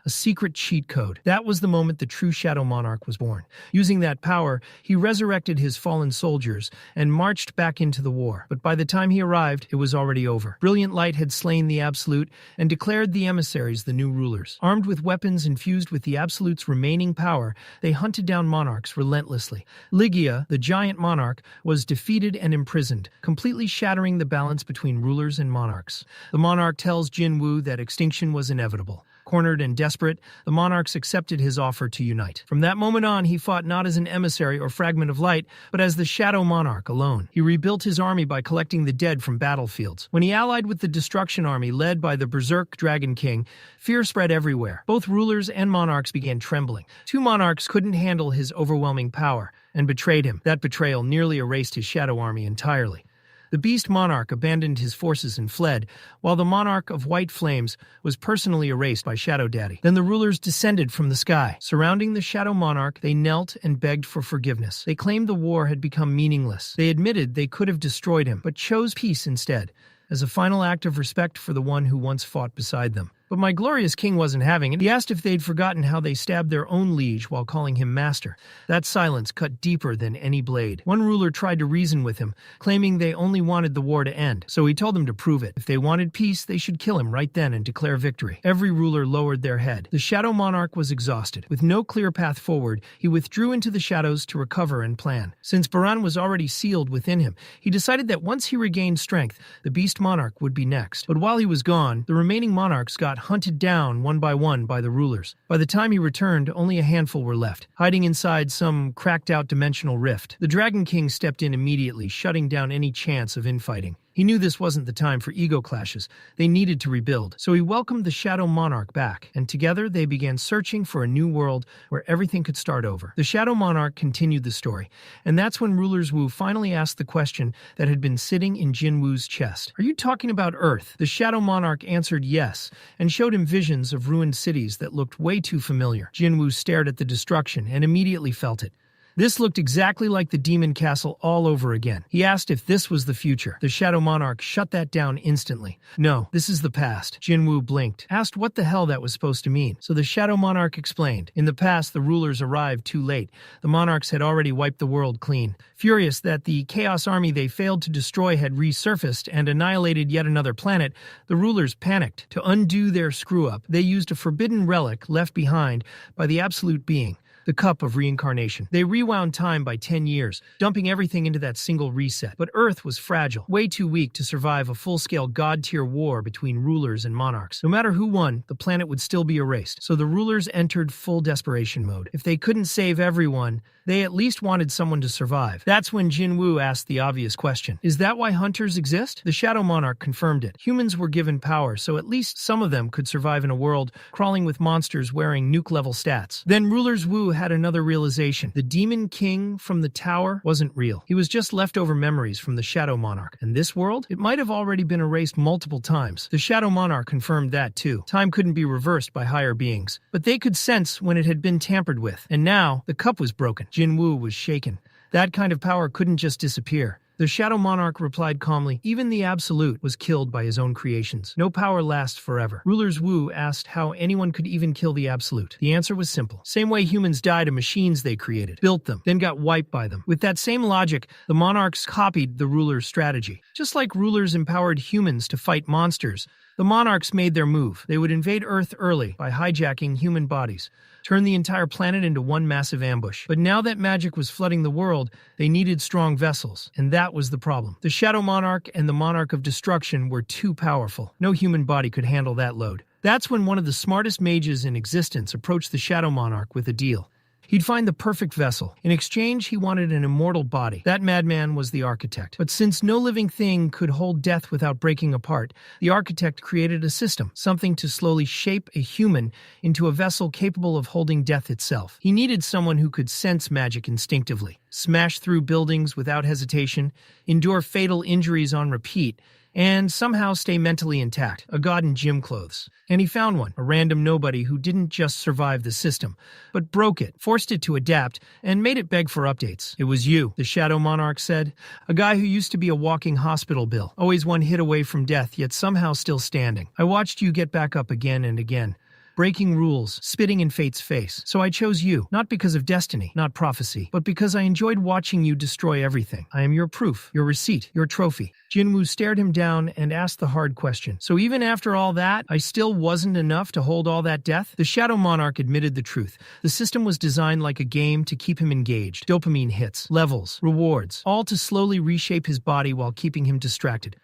[SPEAKER 1] A secret cheat code. That was the moment the true Shadow Monarch was born. Using that power, he resurrected his fallen soldiers and marched back into the war. But by the time he arrived, it was already over. Brilliant Light had slain the Absolute and declared the emissaries the new rulers. Armed with weapons infused with the Absolute's remaining power, they hunted down monarchs relentlessly. Ligia, the giant monarch, was defeated and imprisoned, completely shattering the balance between rulers and monarchs. The monarch tells Jinwoo that extinction was inevitable. Cornered and desperate, the monarchs accepted his offer to unite. From that moment on, he fought not as an emissary or fragment of light, but as the Shadow Monarch alone. He rebuilt his army by collecting the dead from battlefields. When he allied with the Destruction Army led by the Berserk Dragon King, fear spread everywhere. Both rulers and monarchs began trembling. Two monarchs couldn't handle his overwhelming power and betrayed him. That betrayal nearly erased his Shadow Army entirely. The Beast Monarch abandoned his forces and fled, while the Monarch of White Flames was personally erased by Shadow Daddy. Then the rulers descended from the sky. Surrounding the Shadow Monarch, they knelt and begged for forgiveness. They claimed the war had become meaningless. They admitted they could have destroyed him, but chose peace instead, as a final act of respect for the one who once fought beside them. But my glorious king wasn't having it. He asked if they'd forgotten how they stabbed their own liege while calling him master. That silence cut deeper than any blade. One ruler tried to reason with him, claiming they only wanted the war to end, so he told them to prove it. If they wanted peace, they should kill him right then and declare victory. Every ruler lowered their head. The Shadow Monarch was exhausted. With no clear path forward, he withdrew into the shadows to recover and plan. Since Baran was already sealed within him, he decided that once he regained strength, the Beast Monarch would be next. But while he was gone, the remaining monarchs got hunted down one by the rulers. By the time he returned, only a handful were left, hiding inside some cracked-out dimensional rift. The Dragon King stepped in immediately, shutting down any chance of infighting. He knew this wasn't the time for ego clashes. They needed to rebuild, so he welcomed the Shadow Monarch back, and together they began searching for a new world where everything could start over. The Shadow Monarch continued the story, and that's when Rulers Wu finally asked the question that had been sitting in Jinwoo's chest. "Are you talking about Earth?" The Shadow Monarch answered yes, and showed him visions of ruined cities that looked way too familiar. Jinwoo stared at the destruction and immediately felt it. This looked exactly like the Demon Castle all over again. He asked if this was the future. The Shadow Monarch shut that down instantly. "No, this is the past." Jinwoo blinked, asked what the hell that was supposed to mean. So the Shadow Monarch explained. In the past, the rulers arrived too late. The monarchs had already wiped the world clean. Furious that the Chaos Army they failed to destroy had resurfaced and annihilated yet another planet, the rulers panicked. To undo their screw-up, they used a forbidden relic left behind by the Absolute Being. the cup of reincarnation. They rewound time by 10 years, dumping everything into that single reset. But Earth was fragile, way too weak to survive a full-scale god-tier war between rulers and monarchs. No matter who won, the planet would still be erased. So the rulers entered full desperation mode. If they couldn't save everyone, they at least wanted someone to survive. That's when Jinwoo asked the obvious question. Is that why hunters exist? The Shadow Monarch confirmed it. Humans were given power, so at least some of them could survive in a world crawling with monsters wearing nuke-level stats. Then rulers Woo had another realization. The Demon King from the tower wasn't real. He was just leftover memories from the Shadow Monarch. And this world? It might have already been erased multiple times. The Shadow Monarch confirmed that too. Time couldn't be reversed by higher beings. But they could sense when it had been tampered with. And now, the cup was broken. Jinwoo was shaken. That kind of power couldn't just disappear. The Shadow Monarch replied calmly, even the Absolute was killed by his own creations. No power lasts forever. Rulers Wu asked how anyone could even kill the Absolute. The answer was simple. Same way humans died of machines they created, built them, then got wiped by them. With that same logic, the monarchs copied the rulers' strategy. Just like rulers empowered humans to fight monsters, the monarchs made their move. They would invade Earth early by hijacking human bodies, turn the entire planet into one massive ambush. But now that magic was flooding the world, they needed strong vessels, and that was the problem. The Shadow Monarch and the Monarch of Destruction were too powerful. No human body could handle that load. That's when one of the smartest mages in existence approached the Shadow Monarch with a deal. He'd find the perfect vessel. In exchange, he wanted an immortal body. That madman was the architect. But since no living thing could hold death without breaking apart, the architect created a system, something to slowly shape a human into a vessel capable of holding death itself. He needed someone who could sense magic instinctively, smash through buildings without hesitation, endure fatal injuries on repeat, and somehow stay mentally intact, a god in gym clothes. And he found one, a random nobody who didn't just survive the system, but broke it, forced it to adapt, and made it beg for updates. It was you, the Shadow Monarch said, a guy who used to be a walking hospital bill, always one hit away from death, yet somehow still standing. I watched you get back up again and again, breaking rules, spitting in fate's face. So I chose you, not because of destiny, not prophecy, but because I enjoyed watching you destroy everything. I am your proof, your receipt, your trophy. Jinwoo stared him down and asked the hard question. So even after all that, I still wasn't enough to hold all that death? The Shadow Monarch admitted the truth. The system was designed like a game to keep him engaged. Dopamine hits, levels, rewards, all to slowly reshape his body while keeping him distracted.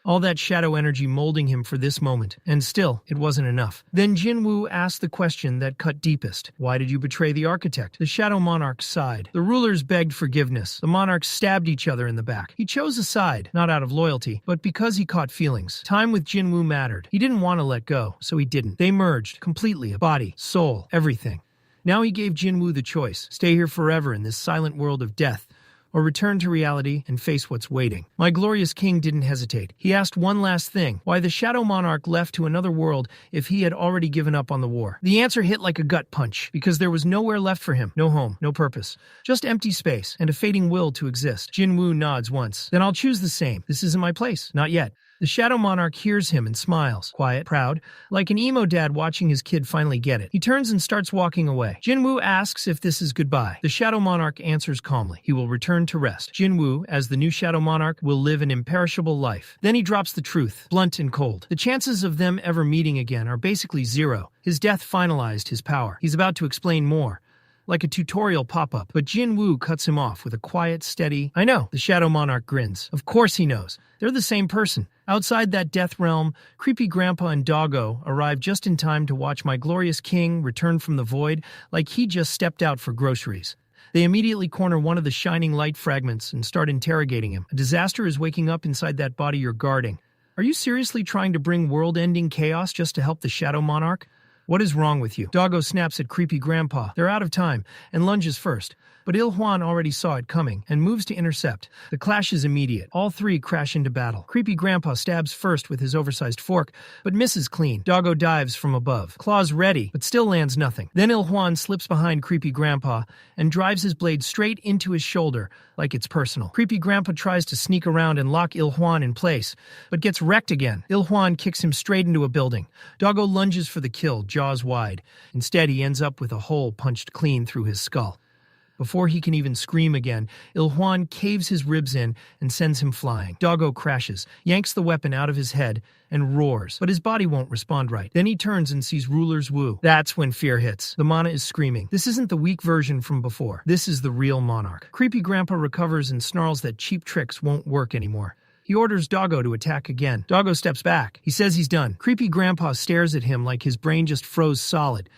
[SPEAKER 1] All that shadow energy molding him for this moment, and still, it wasn't enough. Then Jinwoo asked the question that cut deepest. Why did you betray the architect? The Shadow Monarch sighed. The rulers begged forgiveness. The monarchs stabbed each other in the back. He chose a side, not out of loyalty, but because he caught feelings. Time with Jinwoo mattered. He didn't want to let go, so he didn't. They merged, completely, body, soul, everything. Now he gave Jinwoo the choice. Stay here forever in this silent world of death, or return to reality and face what's waiting. My glorious king didn't hesitate. He asked one last thing, why the Shadow Monarch left to another world if he had already given up on the war. The answer hit like a gut punch, because there was nowhere left for him. No home, no purpose. Just empty space, and a fading will to exist. Jinwoo nods once. Then I'll choose the same. This isn't my place. Not yet. The Shadow Monarch hears him and smiles, quiet, proud, like an emo dad watching his kid finally get it. He turns and starts walking away. Jinwoo asks if this is goodbye. The Shadow Monarch answers calmly. He will return to rest. Jinwoo, as the new Shadow Monarch, will live an imperishable life. Then he drops the truth, blunt and cold. The chances of them ever meeting again are basically zero. His death finalized his power. He's about to explain more, like a tutorial pop-up, but Jinwoo cuts him off with a quiet, steady, I know. The Shadow Monarch grins. Of course he knows. They're the same person. Outside that death realm, creepy Grandpa and Doggo arrive just in time to watch my glorious king return from the void like he just stepped out for groceries. They immediately corner one of the shining light fragments and start interrogating him. A disaster is waking up inside that body you're guarding. Are you seriously trying to bring world-ending chaos just to help the Shadow Monarch? What is wrong with you? Doggo snaps at creepy Grandpa. They're out of time, and lunges first. But Il Huan already saw it coming, and moves to intercept. The clash is immediate. All three crash into battle. Creepy Grandpa stabs first with his oversized fork, but misses clean. Doggo dives from above. Claws ready, but still lands nothing. Then Il Huan slips behind Creepy Grandpa, and drives his blade straight into his shoulder, like it's personal. Creepy Grandpa tries to sneak around and lock Il Huan in place, but gets wrecked again. Il Huan kicks him straight into a building. Doggo lunges for the kill, jaws wide. Instead, he ends up with a hole punched clean through his skull. Before he can even scream again, Il-hwan caves his ribs in and sends him flying. Doggo crashes, yanks the weapon out of his head, and roars, but his body won't respond right. Then he turns and sees Ruler's Wu. That's when fear hits. The mana is screaming. This isn't the weak version from before. This is the real Monarch. Creepy Grandpa recovers and snarls that cheap tricks won't work anymore. He orders Doggo to attack again. Doggo steps back. He says he's done. Creepy Grandpa stares at him like his brain just froze solid.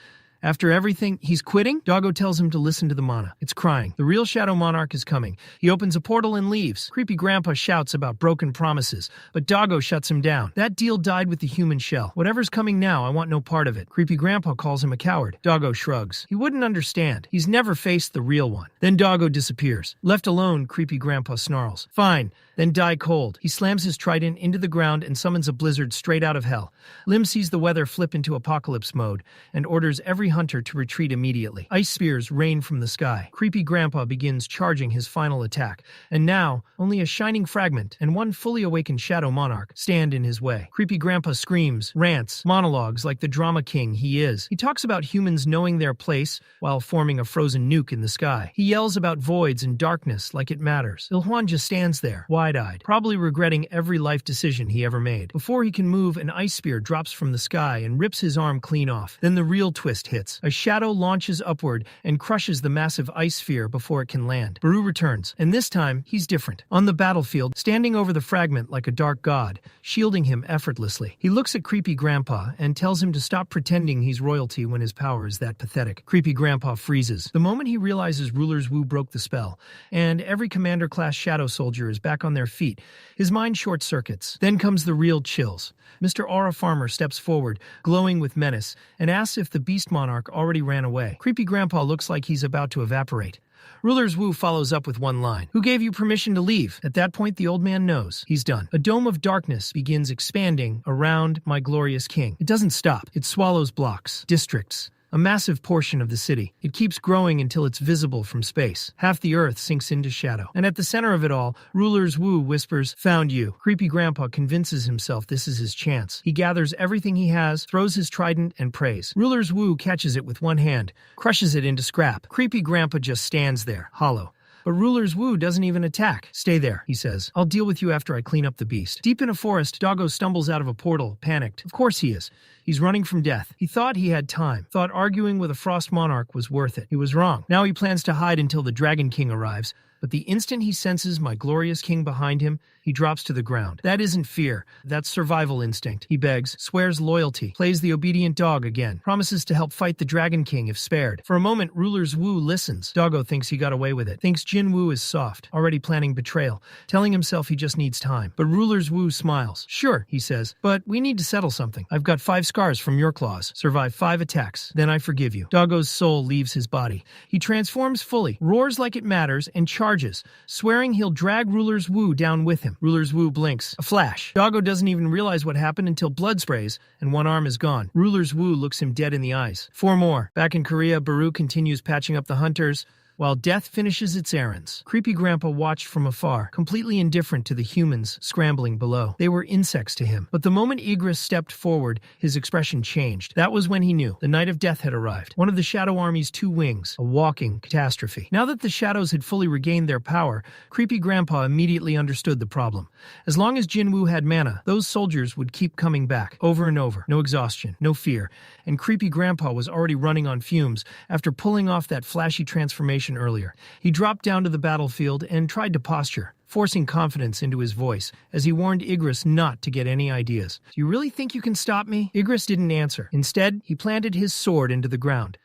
[SPEAKER 1] After everything, he's quitting? Doggo tells him to listen to the mana. It's crying. The real Shadow Monarch is coming. He opens a portal and leaves. Creepy Grandpa shouts about broken promises, but Doggo shuts him down. That deal died with the human shell. Whatever's coming now, I want no part of it. Creepy Grandpa calls him a coward. Doggo shrugs. He wouldn't understand. He's never faced the real one. Then Doggo disappears. Left alone, Creepy Grandpa snarls. Fine. Then die cold. He slams his trident into the ground and summons a blizzard straight out of hell. Lim sees the weather flip into apocalypse mode and orders every hunter to retreat immediately. Ice spears rain from the sky. Creepy Grandpa begins charging his final attack, and now only a shining fragment and one fully awakened Shadow Monarch stand in his way. Creepy Grandpa screams, rants, monologues like the drama king he is. He talks about humans knowing their place while forming a frozen nuke in the sky. He yells about voids and darkness like it matters. Il-hwan just stands there, wide-eyed, probably regretting every life decision he ever made. Before he can move, an ice spear drops from the sky and rips his arm clean off. Then the real twist hits. A shadow launches upward and crushes the massive ice sphere before it can land. Beru returns, and this time, he's different. On the battlefield, standing over the fragment like a dark god, shielding him effortlessly. He looks at Creepy Grandpa and tells him to stop pretending he's royalty when his power is that pathetic. Creepy Grandpa freezes. The moment he realizes Ruler's Wu broke the spell, and every Commander-class Shadow Soldier is back on their feet, his mind short-circuits. Then comes the real chills. Mr. Aura Farmer steps forward, glowing with menace, and asks if the Beast Monarch already ran away. Creepy Grandpa looks like he's about to evaporate. Ruler's Wu follows up with one line. Who gave you permission to leave? At that point, the old man knows. He's done. A dome of darkness begins expanding around my glorious king. It doesn't stop. It swallows blocks, districts, a massive portion of the city. It keeps growing until it's visible from space. Half the earth sinks into shadow. And at the center of it all, Ruler's Wu whispers, "Found you." Creepy Grandpa convinces himself this is his chance. He gathers everything he has, throws his trident, and prays. Ruler's Wu catches it with one hand, crushes it into scrap. Creepy Grandpa just stands there, hollow. But Ruler's Wu doesn't even attack. "Stay there," he says. "I'll deal with you after I clean up the beast." Deep in a forest, Doggo stumbles out of a portal, panicked. Of course he is. He's running from death. He thought he had time, thought arguing with a Frost Monarch was worth it. He was wrong. Now he plans to hide until the Dragon King arrives. But the instant he senses my glorious king behind him, he drops to the ground. That isn't fear. That's survival instinct. He begs, swears loyalty, plays the obedient dog again, promises to help fight the Dragon King if spared. For a moment, Ruler's Wu listens. Doggo thinks he got away with it, thinks Jinwoo is soft, already planning betrayal, telling himself he just needs time. But Ruler's Wu smiles. "Sure," he says, "but we need to settle something. I've got 5 scars from your claws. Survive 5 attacks. Then I forgive you." Doggo's soul leaves his body. He transforms fully, roars like it matters, and charges, swearing he'll drag Ruler's Wu down with him. Ruler's Wu blinks. A flash. Doggo doesn't even realize what happened until blood sprays, and one arm is gone. Ruler's Wu looks him dead in the eyes. 4 more. Back in Korea, Beru continues patching up the hunters, while death finishes its errands. Creepy Grandpa watched from afar, completely indifferent to the humans scrambling below. They were insects to him. But the moment Igris stepped forward, his expression changed. That was when he knew. The night of death had arrived. One of the Shadow Army's 2 wings, a walking catastrophe. Now that the Shadows had fully regained their power, Creepy Grandpa immediately understood the problem. As long as Jinwoo had mana, those soldiers would keep coming back, over and over. No exhaustion, no fear. And Creepy Grandpa was already running on fumes after pulling off that flashy transformation earlier. He dropped down to the battlefield and tried to posture, forcing confidence into his voice as he warned Igris not to get any ideas. "Do you really think you can stop me?" Igris didn't answer. Instead, he planted his sword into the ground.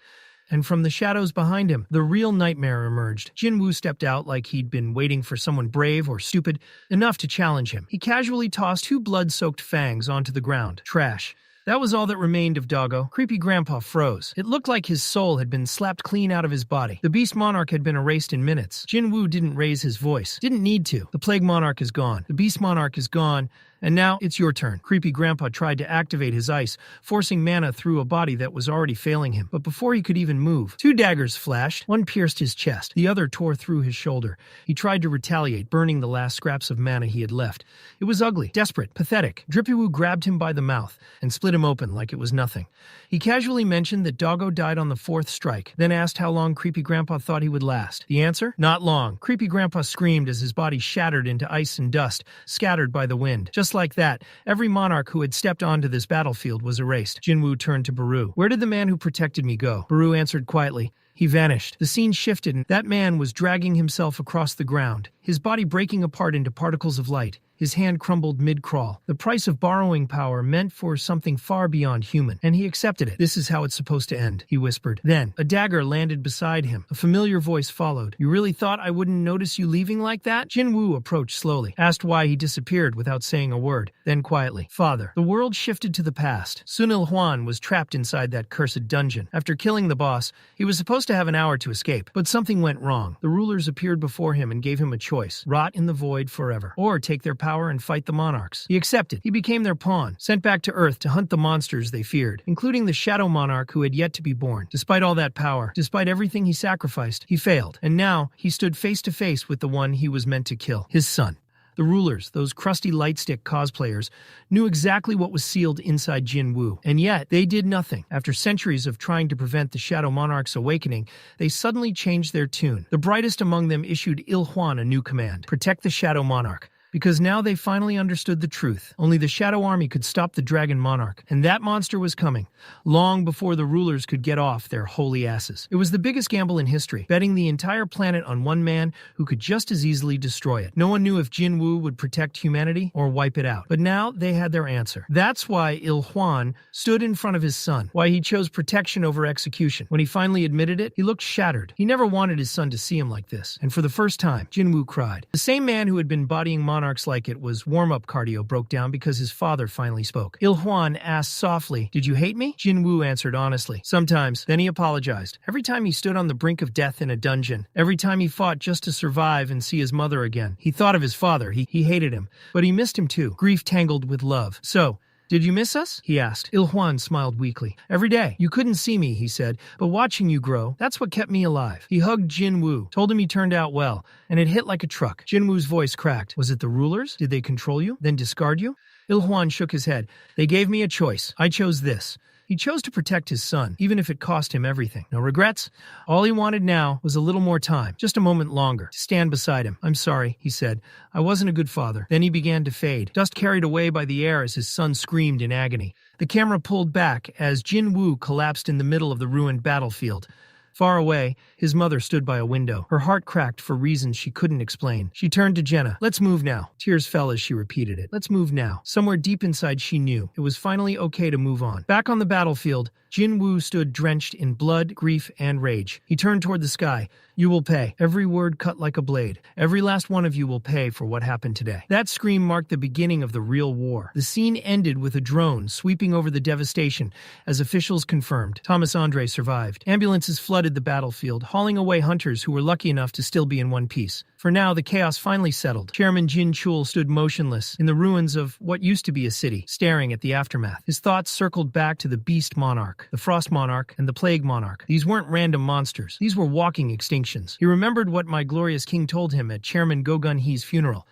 [SPEAKER 1] And from the shadows behind him, the real nightmare emerged. Jinwoo stepped out like he'd been waiting for someone brave or stupid enough to challenge him. He casually tossed 2 blood-soaked fangs onto the ground. Trash. That was all that remained of Doggo. Creepy Grandpa froze. It looked like his soul had been slapped clean out of his body. The Beast Monarch had been erased in minutes. Jinwoo didn't raise his voice. Didn't need to. The Plague Monarch is gone. The Beast Monarch is gone. And now, it's your turn. Creepy Grandpa tried to activate his ice, forcing mana through a body that was already failing him. But before he could even move, 2 daggers flashed. One pierced his chest. The other tore through his shoulder. He tried to retaliate, burning the last scraps of mana he had left. It was ugly, desperate, pathetic. Jinwoo grabbed him by the mouth and split him open like it was nothing. He casually mentioned that Doggo died on the 4th strike, then asked how long Creepy Grandpa thought he would last. The answer? Not long. Creepy Grandpa screamed as his body shattered into ice and dust, scattered by the wind. Just like that, every monarch who had stepped onto this battlefield was erased. Jinwoo turned to Beru. "Where did the man who protected me go?" Beru answered quietly. "He vanished." The scene shifted, and that man was dragging himself across the ground, his body breaking apart into particles of light. His hand crumbled mid-crawl. The price of borrowing power meant for something far beyond human, and he accepted it. "This is how it's supposed to end," he whispered. Then, a dagger landed beside him. A familiar voice followed. "You really thought I wouldn't notice you leaving like that?" Jinwoo approached slowly, asked why he disappeared without saying a word. Then quietly, "Father." The world shifted to the past. Sun Il-hwan was trapped inside that cursed dungeon. After killing the boss, he was supposed to have an hour to escape, but something went wrong. The rulers appeared before him and gave him a choice: rot in the void forever, or take their power and fight the monarchs. He accepted. He became their pawn, sent back to Earth to hunt the monsters they feared, including the Shadow Monarch who had yet to be born. Despite all that power, despite everything he sacrificed, he failed. And now, he stood face to face with the one he was meant to kill, his son. The rulers, those crusty lightstick cosplayers, knew exactly what was sealed inside Jinwoo, and yet they did nothing. After centuries of trying to prevent the Shadow Monarch's awakening, they suddenly changed their tune. The brightest among them issued Il-hwan a new command: protect the Shadow Monarch. Because now they finally understood the truth. Only the Shadow Army could stop the Dragon Monarch, and that monster was coming, long before the rulers could get off their holy asses. It was the biggest gamble in history, betting the entire planet on one man who could just as easily destroy it. No one knew if Jinwoo would protect humanity or wipe it out. But now they had their answer. That's why Il-hwan stood in front of his son, why he chose protection over execution. When he finally admitted it, he looked shattered. He never wanted his son to see him like this. And for the first time, Jinwoo cried. The same man who had been bodying monarchs like it was warm-up cardio broke down because his father finally spoke. Il-hwan asked softly, "Did you hate me?" Jinwoo answered honestly, "Sometimes." Then he apologized. Every time he stood on the brink of death in a dungeon, every time he fought just to survive and see his mother again, he thought of his father. He hated him, but he missed him too. Grief tangled with love. "So, did you miss us?" he asked. Il-hwan smiled weakly. "Every day. You couldn't see me," he said, "but watching you grow, that's what kept me alive." He hugged Jinwoo, told him he turned out well, and it hit like a truck. Jinwoo's voice cracked. "Was it the rulers? Did they control you, then discard you?" Il-hwan shook his head. "They gave me a choice. I chose this." He chose to protect his son, even if it cost him everything. No regrets. All he wanted now was a little more time, just a moment longer, to stand beside him. "I'm sorry," he said. "I wasn't a good father." Then he began to fade, dust carried away by the air as his son screamed in agony. The camera pulled back as Jinwoo collapsed in the middle of the ruined battlefield. Far away, his mother stood by a window. Her heart cracked for reasons she couldn't explain. She turned to Jenna. "Let's move now." Tears fell as she repeated it. "Let's move now." Somewhere deep inside she knew it was finally okay to move on. Back on the battlefield, Jinwoo stood drenched in blood, grief, and rage. He turned toward the sky. "You will pay." Every word cut like a blade. "Every last one of you will pay for what happened today." That scream marked the beginning of the real war. The scene ended with a drone sweeping over the devastation, as officials confirmed. Thomas Andre survived. Ambulances flooded the battlefield, hauling away hunters who were lucky enough to still be in one piece. For now, the chaos finally settled. Chairman Jin-Chul stood motionless in the ruins of what used to be a city, staring at the aftermath. His thoughts circled back to the Beast Monarch, the Frost Monarch, and the Plague Monarch. These weren't random monsters. These were walking extinctions. He remembered what my glorious king told him at Chairman Go-Gun-Hee's funeral.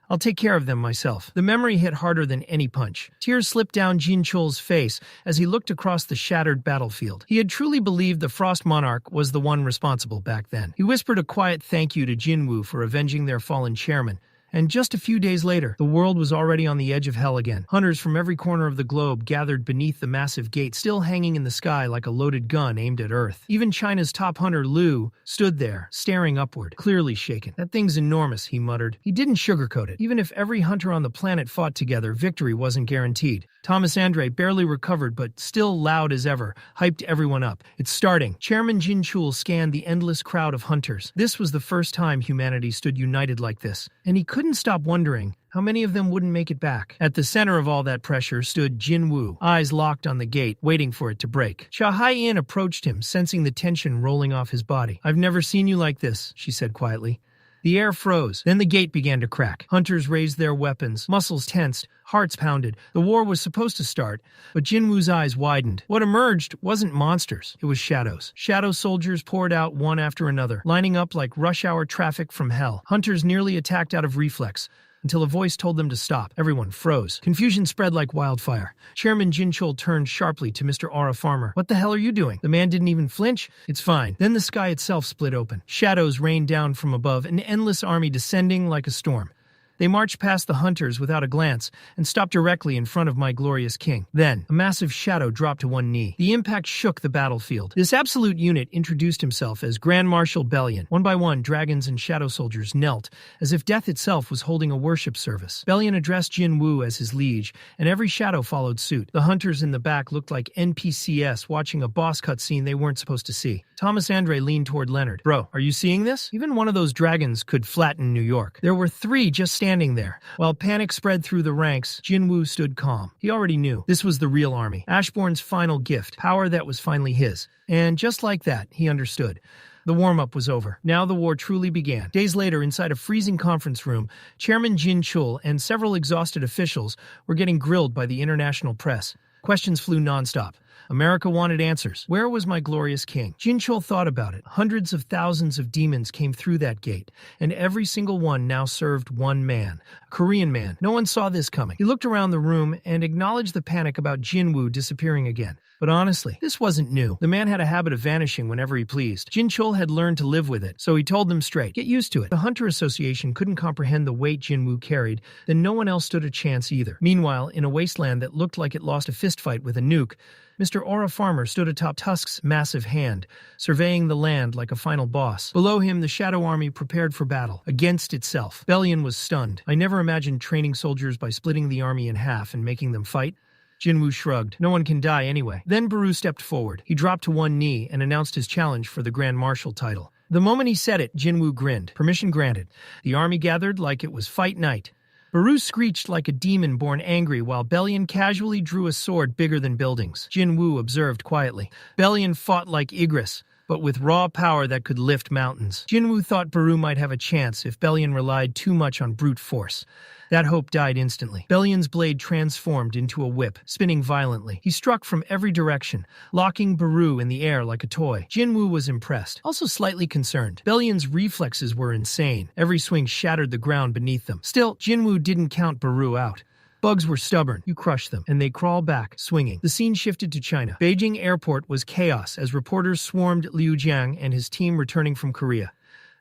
[SPEAKER 1] "I'll take care of them myself." The memory hit harder than any punch. Tears slipped down Jin-Chul's face as he looked across the shattered battlefield. He had truly believed the Frost Monarch was the one responsible back then. He whispered a quiet thank you to Jinwoo for avenging their fallen chairman. And just a few days later, the world was already on the edge of hell again. Hunters from every corner of the globe gathered beneath the massive gate, still hanging in the sky like a loaded gun aimed at Earth. Even China's top hunter, Liu, stood there, staring upward, clearly shaken. "That thing's enormous," he muttered. He didn't sugarcoat it. Even if every hunter on the planet fought together, victory wasn't guaranteed. Thomas Andre, barely recovered but still loud as ever, hyped everyone up. "It's starting." Chairman Jin-Chul scanned the endless crowd of hunters. This was the first time humanity stood united like this, and he couldn't stop wondering how many of them wouldn't make it back. At the center of all that pressure stood Jinwoo, eyes locked on the gate, waiting for it to break. Cha Hai-in approached him, sensing the tension rolling off his body. "I've never seen you like this," she said quietly. The air froze. Then the gate began to crack. Hunters raised their weapons, muscles tensed, hearts pounded. The war was supposed to start, but Jinwoo's eyes widened. What emerged wasn't monsters. It was shadows. Shadow soldiers poured out one after another, lining up like rush-hour traffic from hell. Hunters nearly attacked out of reflex, until a voice told them to stop. Everyone froze. Confusion spread like wildfire. Chairman Jinchul turned sharply to Mr. Aura Farmer. "What the hell are you doing?" The man didn't even flinch. "It's fine." Then the sky itself split open. Shadows rained down from above, an endless army descending like a storm. They marched past the hunters without a glance and stopped directly in front of my glorious king. Then, a massive shadow dropped to one knee. The impact shook the battlefield. This absolute unit introduced himself as Grand Marshal Bellion. One by one, dragons and shadow soldiers knelt, as if death itself was holding a worship service. Bellion addressed Jinwoo as his liege, and every shadow followed suit. The hunters in the back looked like NPCs watching a boss cutscene they weren't supposed to see. Thomas Andre leaned toward Leonard. "Bro, are you seeing this? Even one of those dragons could flatten New York." There were three just standing there. While panic spread through the ranks, Jinwoo stood calm. He already knew this was the real army. Ashbourne's final gift, power that was finally his. And just like that, he understood. The warm-up was over. Now the war truly began. Days later, inside a freezing conference room, Chairman Jin Chul and several exhausted officials were getting grilled by the international press. Questions flew nonstop. America wanted answers. Where was my glorious king? Jinchul thought about it. Hundreds of thousands of demons came through that gate, and every single one now served one man, a Korean man. No one saw this coming. He looked around the room and acknowledged the panic about Jinwoo disappearing again. But honestly, this wasn't new. The man had a habit of vanishing whenever he pleased. Jinchul had learned to live with it, so he told them straight, "Get used to it." The Hunter Association couldn't comprehend the weight Jinwoo carried, then no one else stood a chance either. Meanwhile, in a wasteland that looked like it lost a fistfight with a nuke, Mr. Aura Farmer stood atop Tusk's massive hand, surveying the land like a final boss. Below him, the Shadow Army prepared for battle, against itself. Bellion was stunned. I never imagined training soldiers by splitting the army in half and making them fight. Jinwoo shrugged. No one can die anyway. Then Beru stepped forward. He dropped to one knee and announced his challenge for the Grand Marshal title. The moment he said it, Jinwoo grinned. Permission granted. The army gathered like it was fight night. Beru screeched like a demon born angry while Bellion casually drew a sword bigger than buildings. Jinwoo observed quietly. Bellion fought like Igris, but with raw power that could lift mountains. Jinwoo thought Beru might have a chance if Bellion relied too much on brute force. That hope died instantly. Bellion's blade transformed into a whip, spinning violently. He struck from every direction, locking Beru in the air like a toy. Jinwoo was impressed, also slightly concerned. Bellion's reflexes were insane. Every swing shattered the ground beneath them. Still, Jinwoo didn't count Beru out. Bugs were stubborn. You crush them, and they crawl back, swinging. The scene shifted to China. Beijing airport was chaos as reporters swarmed Liu Jiang and his team returning from Korea.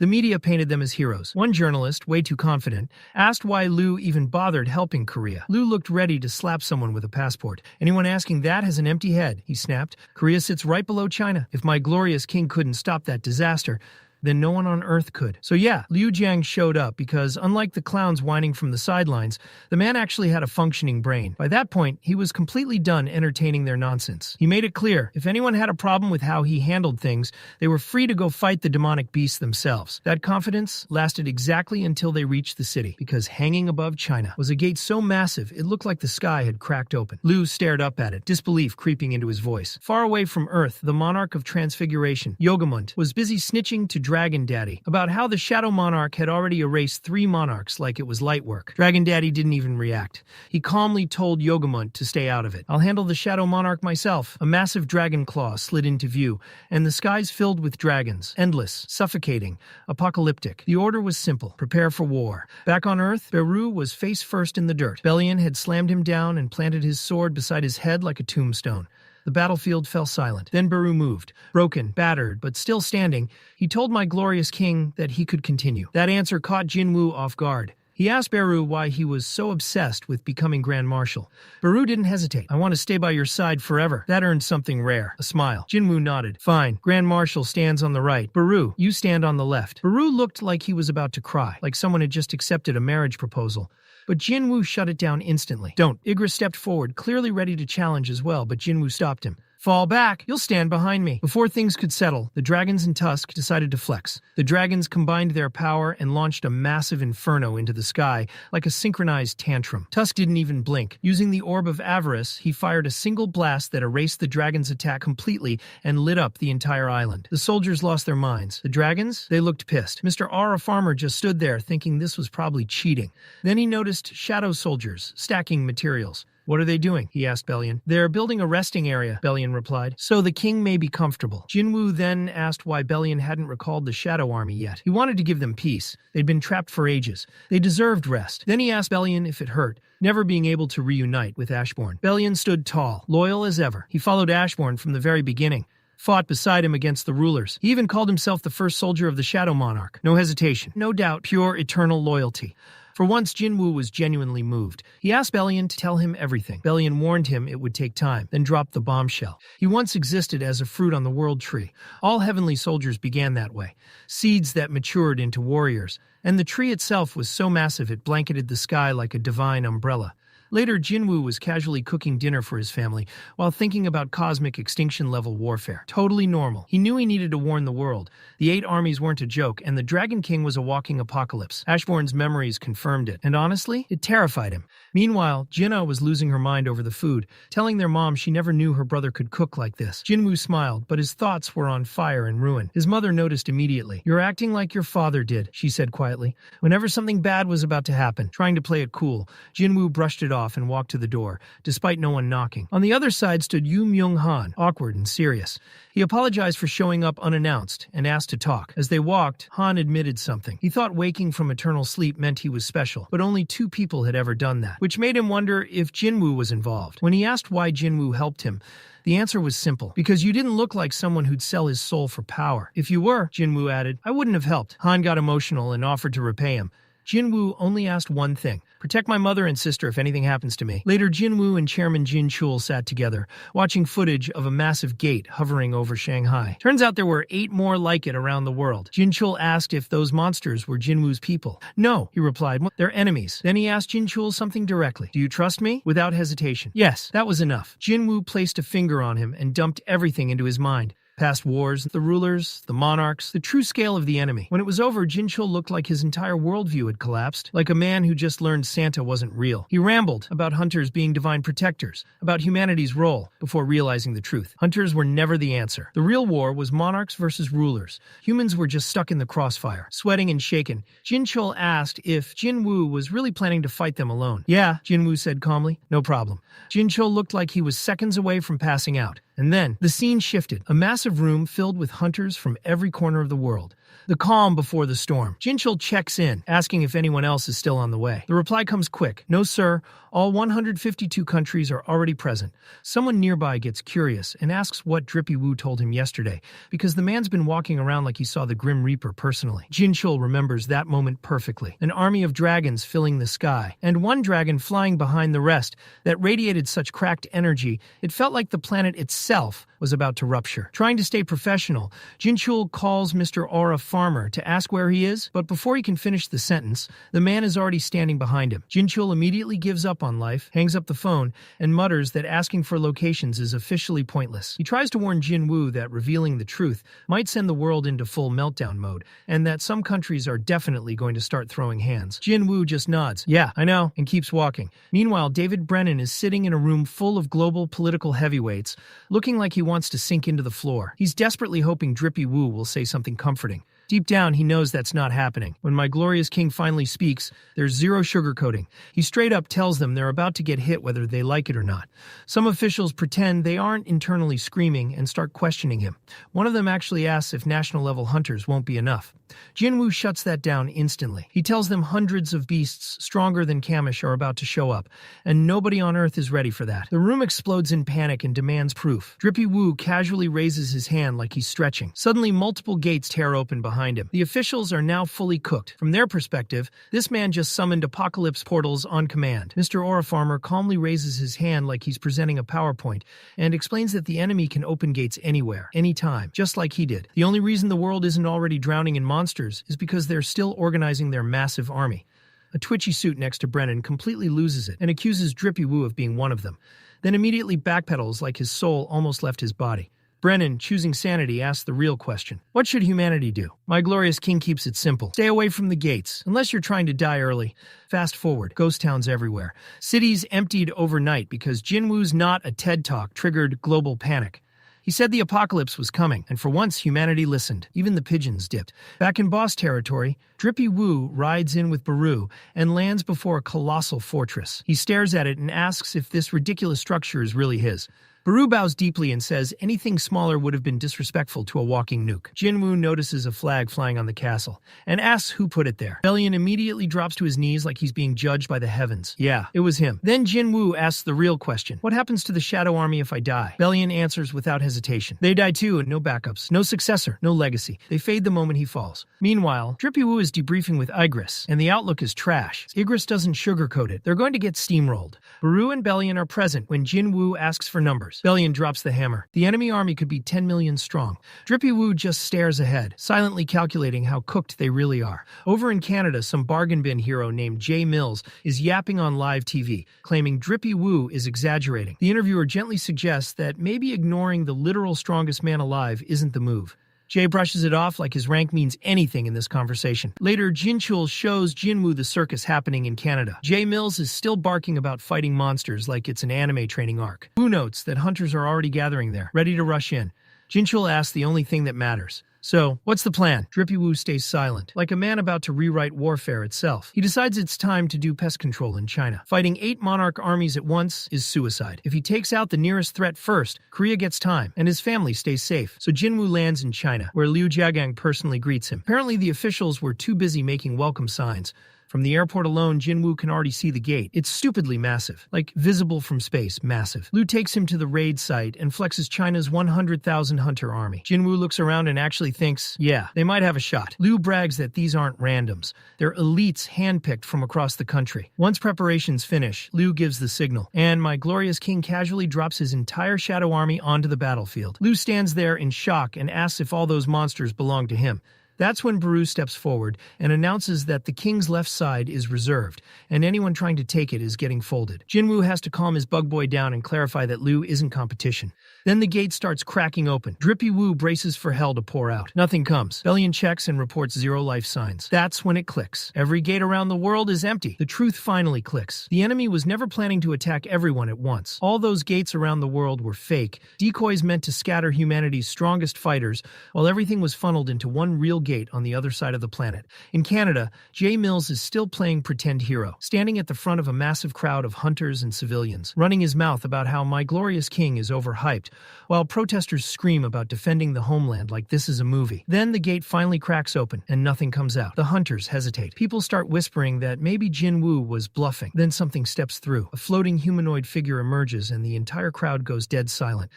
[SPEAKER 1] The media painted them as heroes. One journalist, way too confident, asked why Liu even bothered helping Korea. Liu looked ready to slap someone with a passport. "Anyone asking that has an empty head," he snapped. "Korea sits right below China. If my glorious king couldn't stop that disaster, then no one on Earth could." So yeah, Liu Jiang showed up because, unlike the clowns whining from the sidelines, the man actually had a functioning brain. By that point, he was completely done entertaining their nonsense. He made it clear, if anyone had a problem with how he handled things, they were free to go fight the demonic beasts themselves. That confidence lasted exactly until they reached the city, because hanging above China was a gate so massive it looked like the sky had cracked open. Liu stared up at it, disbelief creeping into his voice. Far away from Earth, the monarch of transfiguration, Yogamund, was busy snitching to Dragon Daddy about how the Shadow Monarch had already erased 3 monarchs like it was light work. Dragon Daddy didn't even react. He calmly told Yogamund to stay out of it. "I'll handle the Shadow Monarch myself." A massive dragon claw slid into view, and the skies filled with dragons. Endless, suffocating, apocalyptic. The order was simple. Prepare for war. Back on Earth, Beru was face first in the dirt. Bellion had slammed him down and planted his sword beside his head like a tombstone. The battlefield fell silent. Then Beru moved. Broken, battered, but still standing, he told my glorious king that he could continue. That answer caught Jinwoo off guard. He asked Beru why he was so obsessed with becoming Grand Marshal. Beru didn't hesitate. "I want to stay by your side forever." That earned something rare, a smile. Jinwoo nodded. "Fine. Grand Marshal stands on the right. Beru, you stand on the left." Beru looked like he was about to cry, like someone had just accepted a marriage proposal. But Jinwoo shut it down instantly. "Don't." Igris stepped forward, clearly ready to challenge as well, but Jinwoo stopped him. Fall back! You'll stand behind me. Before things could settle, the dragons in Tusk decided to flex. The dragons combined their power and launched a massive inferno into the sky, like a synchronized tantrum. Tusk didn't even blink. Using the Orb of Avarice, he fired a single blast that erased the dragon's attack completely and lit up the entire island. The soldiers lost their minds. The dragons? They looked pissed. Mr. Aura Farmer just stood there, thinking this was probably cheating. Then he noticed shadow soldiers stacking materials. What are they doing? He asked Bellion. They're building a resting area, Bellion replied, so the king may be comfortable. Jinwoo then asked why Bellion hadn't recalled the Shadow Army yet. He wanted to give them peace. They'd been trapped for ages. They deserved rest. Then he asked Bellion if it hurt, never being able to reunite with Ashbourne. Bellion stood tall, loyal as ever. He followed Ashbourne from the very beginning. Fought beside him against the rulers. He even called himself the first soldier of the Shadow Monarch. No hesitation, no doubt, pure eternal loyalty. For once, Jinwoo was genuinely moved. He asked Bellion to tell him everything. Bellion warned him it would take time, then dropped the bombshell. He once existed as a fruit on the world tree. All heavenly soldiers began that way. Seeds that matured into warriors. And the tree itself was so massive it blanketed the sky like a divine umbrella. Later, Jinwoo was casually cooking dinner for his family while thinking about cosmic extinction-level warfare. Totally normal. He knew he needed to warn the world. The 8 armies weren't a joke, and the Dragon King was a walking apocalypse. Ashbourne's memories confirmed it, and honestly, it terrified him. Meanwhile, Jinna was losing her mind over the food, telling their mom she never knew her brother could cook like this. Jinwoo smiled, but his thoughts were on fire and ruin. His mother noticed immediately. "You're acting like your father did," she said quietly. Whenever something bad was about to happen, trying to play it cool, Jinwoo brushed it off and walked to the door, despite no one knocking. On the other side stood Yu Myung-han, awkward and serious. He apologized for showing up unannounced and asked to talk. As they walked, Han admitted something. He thought waking from eternal sleep meant he was special, but only 2 people had ever done that, which made him wonder if Jinwoo was involved. When he asked why Jinwoo helped him, the answer was simple. Because you didn't look like someone who'd sell his soul for power. If you were, Jinwoo added, I wouldn't have helped. Han got emotional and offered to repay him. Jinwoo only asked one thing. Protect my mother and sister if anything happens to me. Later, Jinwoo and Chairman Jin Chul sat together, watching footage of a massive gate hovering over Shanghai. Turns out there were 8 more like it around the world. Jin Chul asked if those monsters were Jinwoo's people. No, he replied, they're enemies. Then he asked Jin Chul something directly. Do you trust me? Without hesitation. Yes, that was enough. Jinwoo placed a finger on him and dumped everything into his mind. Past wars, the rulers, the monarchs, the true scale of the enemy. When it was over, Jinchul looked like his entire worldview had collapsed, like a man who just learned Santa wasn't real. He rambled about hunters being divine protectors, about humanity's role, before realizing the truth. Hunters were never the answer. The real war was monarchs versus rulers. Humans were just stuck in the crossfire. Sweating and shaken, Jinchul asked if Jinwoo was really planning to fight them alone. Yeah, Jinwoo said calmly. No problem. Jinchul looked like he was seconds away from passing out. And then, the scene shifted. A massive room filled with hunters from every corner of the world. The calm before the storm. Jinchul checks in, asking if anyone else is still on the way. The reply comes quick. No, sir. All 152 countries are already present. Someone nearby gets curious and asks what Drippy Woo told him yesterday, because the man's been walking around like he saw the Grim Reaper personally. Jinchul remembers that moment perfectly. An army of dragons filling the sky, and one dragon flying behind the rest that radiated such cracked energy, it felt like the planet itself was about to rupture. Trying to stay professional, Jinchul calls Mr. Aura Farmer to ask where he is, but before he can finish the sentence, the man is already standing behind him. Jinchul immediately gives up on life, hangs up the phone, and mutters that asking for locations is officially pointless. He tries to warn Jinwoo that revealing the truth might send the world into full meltdown mode, and that some countries are definitely going to start throwing hands. Jinwoo just nods, yeah, I know, and keeps walking. Meanwhile, David Brennan is sitting in a room full of global political heavyweights, looking like he wants to sink into the floor. He's desperately hoping Drippy Woo will say something comforting. Deep down, he knows that's not happening. When my glorious king finally speaks, there's zero sugarcoating. He straight up tells them they're about to get hit whether they like it or not. Some officials pretend they aren't internally screaming and start questioning him. One of them actually asks if national-level hunters won't be enough. Jinwoo shuts that down instantly. He tells them hundreds of beasts stronger than Kamish are about to show up, and nobody on Earth is ready for that. The room explodes in panic and demands proof. Drippy Woo casually raises his hand like he's stretching. Suddenly, multiple gates tear open behind him. The officials are now fully cooked. From their perspective, this man just summoned apocalypse portals on command. Mr. Aura Farmer calmly raises his hand like he's presenting a PowerPoint and explains that the enemy can open gates anywhere, anytime, just like he did. The only reason the world isn't already drowning in monsters is because they're still organizing their massive army. A twitchy suit next to Brennan completely loses it and accuses Drippy Woo of being one of them. then immediately backpedals like his soul almost left his body. Brennan, choosing sanity, asks the real question. What should humanity do? My glorious king keeps it simple. Stay away from the gates, unless you're trying to die early. Fast forward, ghost towns everywhere. Cities emptied overnight because Jinwoo's Not a TED Talk triggered global panic. He said the apocalypse was coming, and for once humanity listened. Even the pigeons dipped. Back in boss territory, Drippy Woo rides in with Beru and lands before a colossal fortress. He stares at it and asks if this ridiculous structure is really his. Beru bows deeply and says anything smaller would have been disrespectful to a walking nuke. Jinwoo notices a flag flying on the castle and asks who put it there. Bellion immediately drops to his knees like he's being judged by the heavens. Yeah, it was him. Then Jinwoo asks the real question. What happens to the Shadow Army if I die? Bellion answers without hesitation. They die too, and no backups, no successor, no legacy. They fade the moment he falls. Meanwhile, Drippy Woo is debriefing with Igris, and the outlook is trash. Igris doesn't sugarcoat it. They're going to get steamrolled. Beru and Bellion are present when Jinwoo asks for numbers. Bellion drops the hammer. The enemy army could be 10 million strong. Drippy Woo just stares ahead, silently calculating how cooked they really are. Over in Canada, some bargain bin hero named Jay Mills is yapping on live TV, claiming Drippy Woo is exaggerating. The interviewer gently suggests that maybe ignoring the literal strongest man alive isn't the move. Jay brushes it off like his rank means anything in this conversation. Later, Jinchul shows Jinwoo the circus happening in Canada. Jay Mills is still barking about fighting monsters like it's an anime training arc. Woo notes that hunters are already gathering there, ready to rush in. Jinchul asks the only thing that matters. So, what's the plan? Drippy Woo stays silent, like a man about to rewrite warfare itself. He decides it's time to do pest control in China. Fighting 8 monarch armies at once is suicide. If he takes out the nearest threat first, Korea gets time, and his family stays safe. So Jinwoo lands in China, where Liu Jiagang personally greets him. Apparently the officials were too busy making welcome signs. From the airport alone, Jinwoo can already see the gate. It's stupidly massive, like visible from space, massive. Liu takes him to the raid site and flexes China's 100,000 hunter army. Jinwoo looks around and actually thinks, yeah, they might have a shot. Liu brags that these aren't randoms. They're elites handpicked from across the country. Once preparations finish, Liu gives the signal, and my glorious king casually drops his entire shadow army onto the battlefield. Liu stands there in shock and asks if all those monsters belong to him. That's when Beru steps forward and announces that the king's left side is reserved, and anyone trying to take it is getting folded. Jinwoo has to calm his bug boy down and clarify that Liu isn't competition. Then the gate starts cracking open. Drippy Woo braces for hell to pour out. Nothing comes. Bellion checks and reports 0 life signs. That's when it clicks. Every gate around the world is empty. The truth finally clicks. The enemy was never planning to attack everyone at once. All those gates around the world were fake, decoys meant to scatter humanity's strongest fighters, while everything was funneled into one real gate on the other side of the planet. In Canada, Jay Mills is still playing pretend hero, standing at the front of a massive crowd of hunters and civilians, running his mouth about how my glorious king is overhyped, while protesters scream about defending the homeland like this is a movie. Then the gate finally cracks open, and nothing comes out. The hunters hesitate. People start whispering that maybe Jinwoo was bluffing. Then something steps through. A floating humanoid figure emerges, and the entire crowd goes dead silent.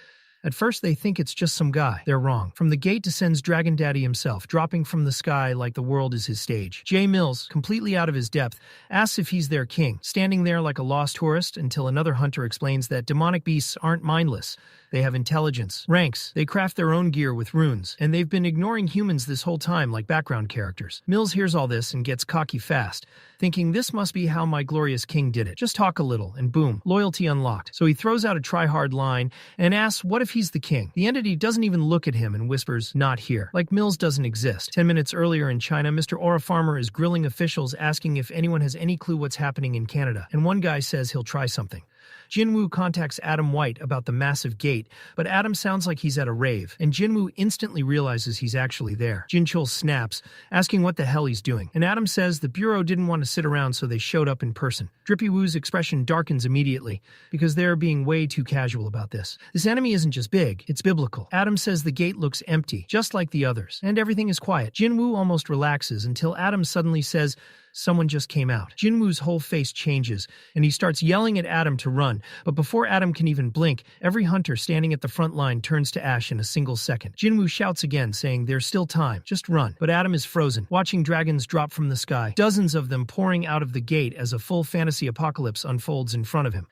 [SPEAKER 1] At first, they think it's just some guy. They're wrong. From the gate descends Dragon Daddy himself, dropping from the sky like the world is his stage. Jay Mills, completely out of his depth, asks if he's their king, standing there like a lost tourist until another hunter explains that demonic beasts aren't mindless. They have intelligence, ranks, they craft their own gear with runes, and they've been ignoring humans this whole time like background characters. Mills hears all this and gets cocky fast, thinking this must be how my glorious king did it. Just talk a little, and boom, loyalty unlocked. So he throws out a try-hard line and asks what if he's the king. The entity doesn't even look at him and whispers, not here, like Mills doesn't exist. 10 minutes earlier in China, Mr. Aura Farmer is grilling officials asking if anyone has any clue what's happening in Canada, and one guy says he'll try something. Jinwoo contacts Adam White about the massive gate, but Adam sounds like he's at a rave, and Jinwoo instantly realizes he's actually there. Jinchul snaps, asking what the hell he's doing, and Adam says the Bureau didn't want to sit around so they showed up in person. Drippy Woo's expression darkens immediately, because they're being way too casual about this. This enemy isn't just big, it's biblical. Adam says the gate looks empty, just like the others, and everything is quiet. Jinwoo almost relaxes until Adam suddenly says, someone just came out. Jinwoo's whole face changes, and he starts yelling at Adam to run, but before Adam can even blink, every hunter standing at the front line turns to ash in a single second. Jinwoo shouts again, saying there's still time, just run. But Adam is frozen, watching dragons drop from the sky, dozens of them pouring out of the gate as a full fantasy apocalypse unfolds in front of him.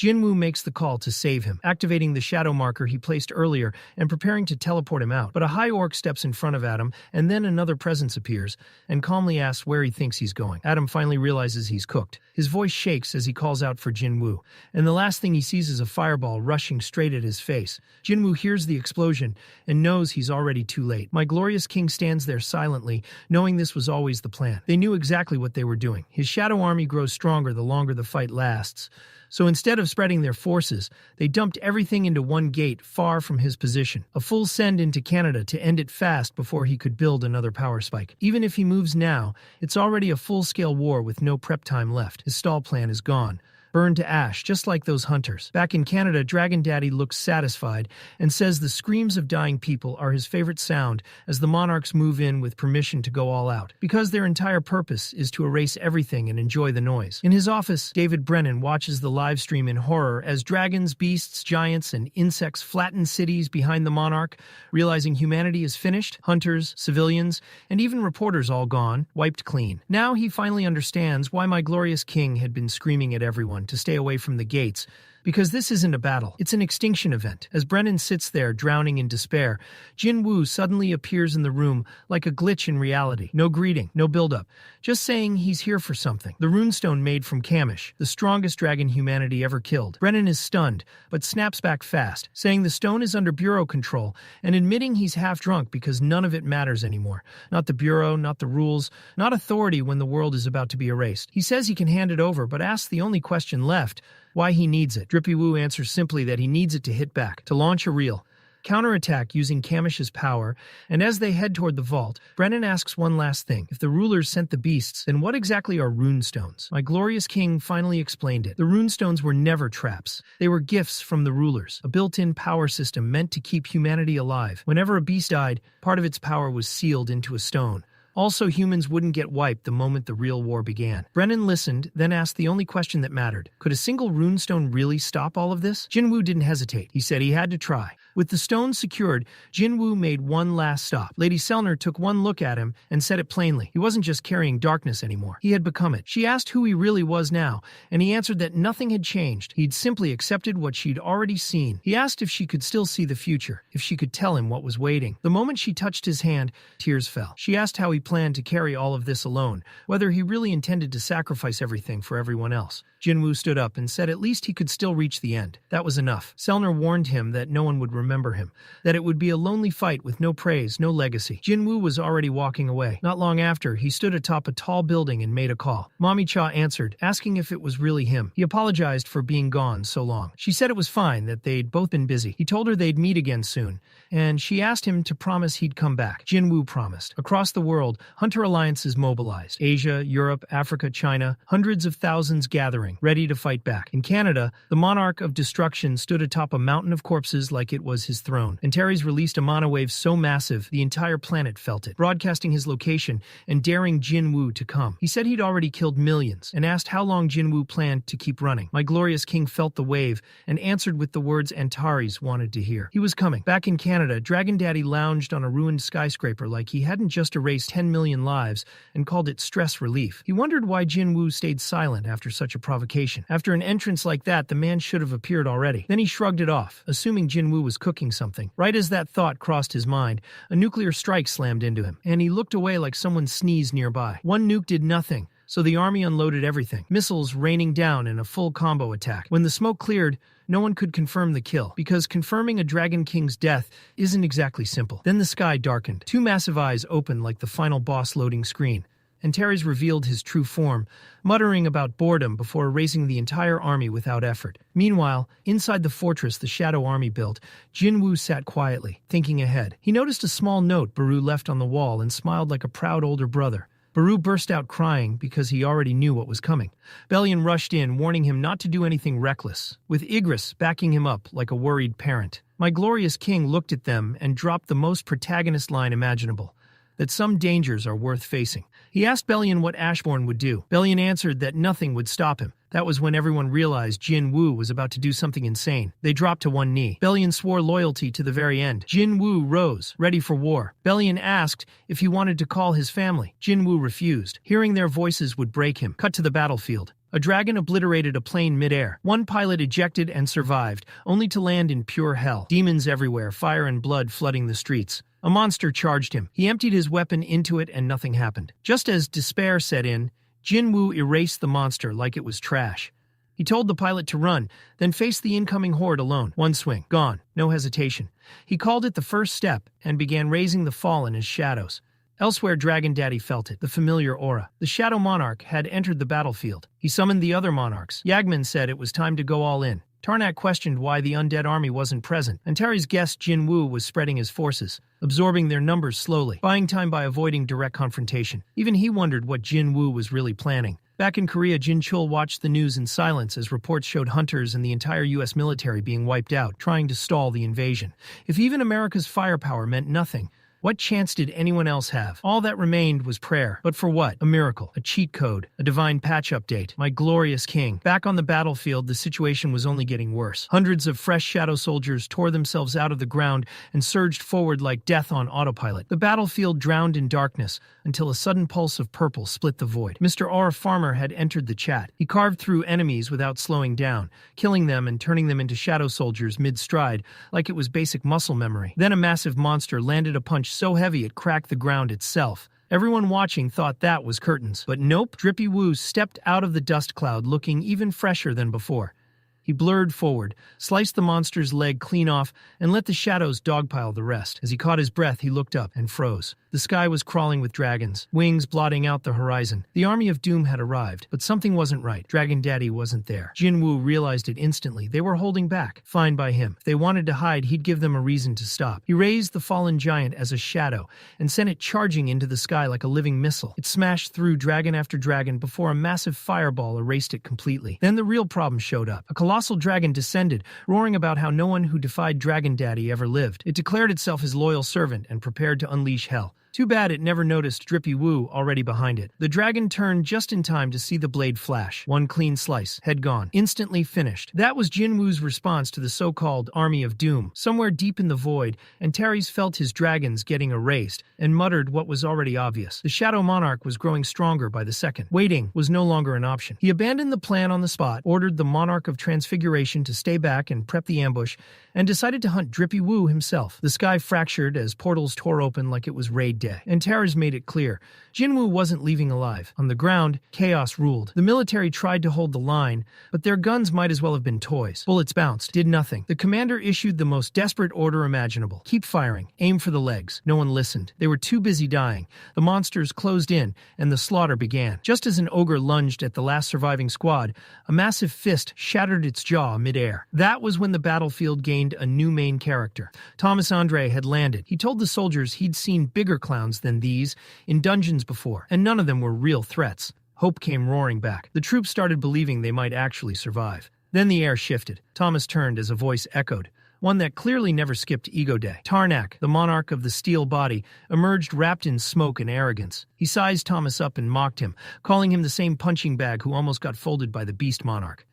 [SPEAKER 1] Jinwoo makes the call to save him, activating the shadow marker he placed earlier and preparing to teleport him out. But a high orc steps in front of Adam, and then another presence appears and calmly asks where he thinks he's going. Adam finally realizes he's cooked. His voice shakes as he calls out for Jinwoo, and the last thing he sees is a fireball rushing straight at his face. Jinwoo hears the explosion and knows he's already too late. My glorious king stands there silently, knowing this was always the plan. They knew exactly what they were doing. His shadow army grows stronger the longer the fight lasts. So instead of spreading their forces, they dumped everything into one gate far from his position. A full send into Canada to end it fast before he could build another power spike. Even if he moves now, it's already a full-scale war with no prep time left. His stall plan is gone. Burned to ash, just like those hunters. Back in Canada, Dragon Daddy looks satisfied and says the screams of dying people are his favorite sound as the Monarchs move in with permission to go all out, because their entire purpose is to erase everything and enjoy the noise. In his office, David Brennan watches the live stream in horror as dragons, beasts, giants, and insects flatten cities behind the Monarch, realizing humanity is finished, hunters, civilians, and even reporters all gone, wiped clean. Now he finally understands why my glorious king had been screaming at everyone to stay away from the gates, because this isn't a battle, it's an extinction event. As Brennan sits there, drowning in despair, Jin-Woo suddenly appears in the room like a glitch in reality. No greeting, no build-up, just saying he's here for something. The runestone made from Kamish, the strongest dragon humanity ever killed. Brennan is stunned, but snaps back fast, saying the stone is under Bureau control, and admitting he's half drunk because none of it matters anymore. Not the Bureau, not the rules, not authority when the world is about to be erased. He says he can hand it over, but asks the only question left, why he needs it. Drippy Woo answers simply that he needs it to hit back, to launch a real counterattack using Kamish's power, and as they head toward the vault, Brennan asks one last thing. If the rulers sent the beasts, then what exactly are runestones? My glorious king finally explained it. The runestones were never traps. They were gifts from the rulers, a built-in power system meant to keep humanity alive. Whenever a beast died, part of its power was sealed into a stone. Also, humans wouldn't get wiped the moment the real war began. Brennan listened, then asked the only question that mattered. Could a single runestone really stop all of this? Jinwoo didn't hesitate. He said he had to try. With the stone secured, Jinwoo made one last stop. Lady Selner took one look at him and said it plainly. He wasn't just carrying darkness anymore. He had become it. She asked who he really was now, and he answered that nothing had changed. He'd simply accepted what she'd already seen. He asked if she could still see the future, if she could tell him what was waiting. The moment she touched his hand, tears fell. She asked how he planned to carry all of this alone, whether he really intended to sacrifice everything for everyone else. Jinwoo stood up and said at least he could still reach the end. That was enough. Selner warned him that no one would remember him, that it would be a lonely fight with no praise, no legacy. Jinwoo was already walking away. Not long after, he stood atop a tall building and made a call. Mommy Cha answered, asking if it was really him. He apologized for being gone so long. She said it was fine, that they'd both been busy. He told her they'd meet again soon, and she asked him to promise he'd come back. Jinwoo promised. Across the world, hunter alliances mobilized. Asia, Europe, Africa, China, hundreds of thousands gathering, ready to fight back. In Canada, the Monarch of Destruction stood atop a mountain of corpses like it was his throne. Antares released a mana wave so massive, the entire planet felt it, broadcasting his location and daring Jinwoo to come. He said he'd already killed millions, and asked how long Jinwoo planned to keep running. My glorious king felt the wave, and answered with the words Antares wanted to hear. He was coming. Back in Canada, Dragon Daddy lounged on a ruined skyscraper like he hadn't just erased 10 million lives, and called it stress relief. He wondered why Jinwoo stayed silent after such a provocation. After an entrance like that, the man should have appeared already. Then he shrugged it off, assuming Jinwoo was cooking something. Right as that thought crossed his mind, a nuclear strike slammed into him, and he looked away like someone sneezed nearby. One nuke did nothing, so the army unloaded everything, missiles raining down in a full combo attack. When the smoke cleared, no one could confirm the kill, because confirming a Dragon King's death isn't exactly simple. Then the sky darkened. Two massive eyes opened like the final boss loading screen. Antares revealed his true form, muttering about boredom before erasing the entire army without effort. Meanwhile, inside the fortress the Shadow Army built, Jinwoo sat quietly, thinking ahead. He noticed a small note Beru left on the wall and smiled like a proud older brother. Beru burst out crying because he already knew what was coming. Bellion rushed in, warning him not to do anything reckless, with Igris backing him up like a worried parent. My glorious king looked at them and dropped the most protagonist line imaginable, that some dangers are worth facing. He asked Bellion what Ashbourne would do. Bellion answered that nothing would stop him. That was when everyone realized Jin-Woo was about to do something insane. They dropped to one knee. Bellion swore loyalty to the very end. Jin-Woo rose, ready for war. Bellion asked if he wanted to call his family. Jin-Woo refused. Hearing their voices would break him. Cut to the battlefield. A dragon obliterated a plane midair. One pilot ejected and survived, only to land in pure hell. Demons everywhere, fire and blood flooding the streets. A monster charged him. He emptied his weapon into it and nothing happened. Just as despair set in, Jinwoo erased the monster like it was trash. He told the pilot to run, then faced the incoming horde alone. One swing, gone, no hesitation. He called it the first step and began raising the fallen as shadows. Elsewhere, Dragon Daddy felt it, the familiar aura. The Shadow Monarch had entered the battlefield. He summoned the other monarchs. Yagman said it was time to go all in. Tarnak questioned why the undead army wasn't present. Antares guessed Jin-Woo was spreading his forces, absorbing their numbers slowly, buying time by avoiding direct confrontation. Even he wondered what Jin-Woo was really planning. Back in Korea, Jin-Chul watched the news in silence as reports showed hunters and the entire U.S. military being wiped out, trying to stall the invasion. If even America's firepower meant nothing, what chance did anyone else have? All that remained was prayer. But for what? A miracle, a cheat code, a divine patch update. My glorious king. Back on the battlefield, the situation was only getting worse. Hundreds of fresh shadow soldiers tore themselves out of the ground and surged forward like death on autopilot. The battlefield drowned in darkness until a sudden pulse of purple split the void. Mr. Aura Farmer had entered the chat. He carved through enemies without slowing down, killing them and turning them into shadow soldiers mid-stride like it was basic muscle memory. Then a massive monster landed a punch so heavy it cracked the ground itself. Everyone watching thought that was curtains. But nope, Drippy Woo stepped out of the dust cloud looking even fresher than before. He blurred forward, sliced the monster's leg clean off, and let the shadows dogpile the rest. As he caught his breath, he looked up and froze. The sky was crawling with dragons, wings blotting out the horizon. The army of doom had arrived, but something wasn't right. Dragon Daddy wasn't there. Jinwoo realized it instantly. They were holding back. Fine by him. If they wanted to hide, he'd give them a reason to stop. He raised the fallen giant as a shadow and sent it charging into the sky like a living missile. It smashed through dragon after dragon before a massive fireball erased it completely. Then the real problem showed up. A colossal dragon descended, roaring about how no one who defied Dragon Daddy ever lived. It declared itself his loyal servant and prepared to unleash hell. Too bad it never noticed Drippy Woo already behind it. The dragon turned just in time to see the blade flash. One clean slice, head gone, instantly finished. That was Jinwoo's response to the so-called Army of Doom. Somewhere deep in the void, Antares felt his dragons getting erased and muttered what was already obvious. The Shadow Monarch was growing stronger by the second. Waiting was no longer an option. He abandoned the plan on the spot, ordered the Monarch of Transfiguration to stay back and prep the ambush, and decided to hunt Drippy Woo himself. The sky fractured as portals tore open like it was raid day. Antares made it clear. Jinwoo wasn't leaving alive. On the ground, chaos ruled. The military tried to hold the line, but their guns might as well have been toys. Bullets bounced, did nothing. The commander issued the most desperate order imaginable. Keep firing. Aim for the legs. No one listened. They were too busy dying. The monsters closed in, and the slaughter began. Just as an ogre lunged at the last surviving squad, a massive fist shattered its jaw midair. That was when the battlefield gained a new main character. Thomas Andre had landed. He told the soldiers he'd seen bigger clowns than these in dungeons before, and none of them were real threats. Hope came roaring back. The troops started believing they might actually survive. Then the air shifted. Thomas turned as a voice echoed, one that clearly never skipped Ego Day. Tarnak, the monarch of the steel body, emerged wrapped in smoke and arrogance. He sized Thomas up and mocked him, calling him the same punching bag who almost got folded by the beast monarch.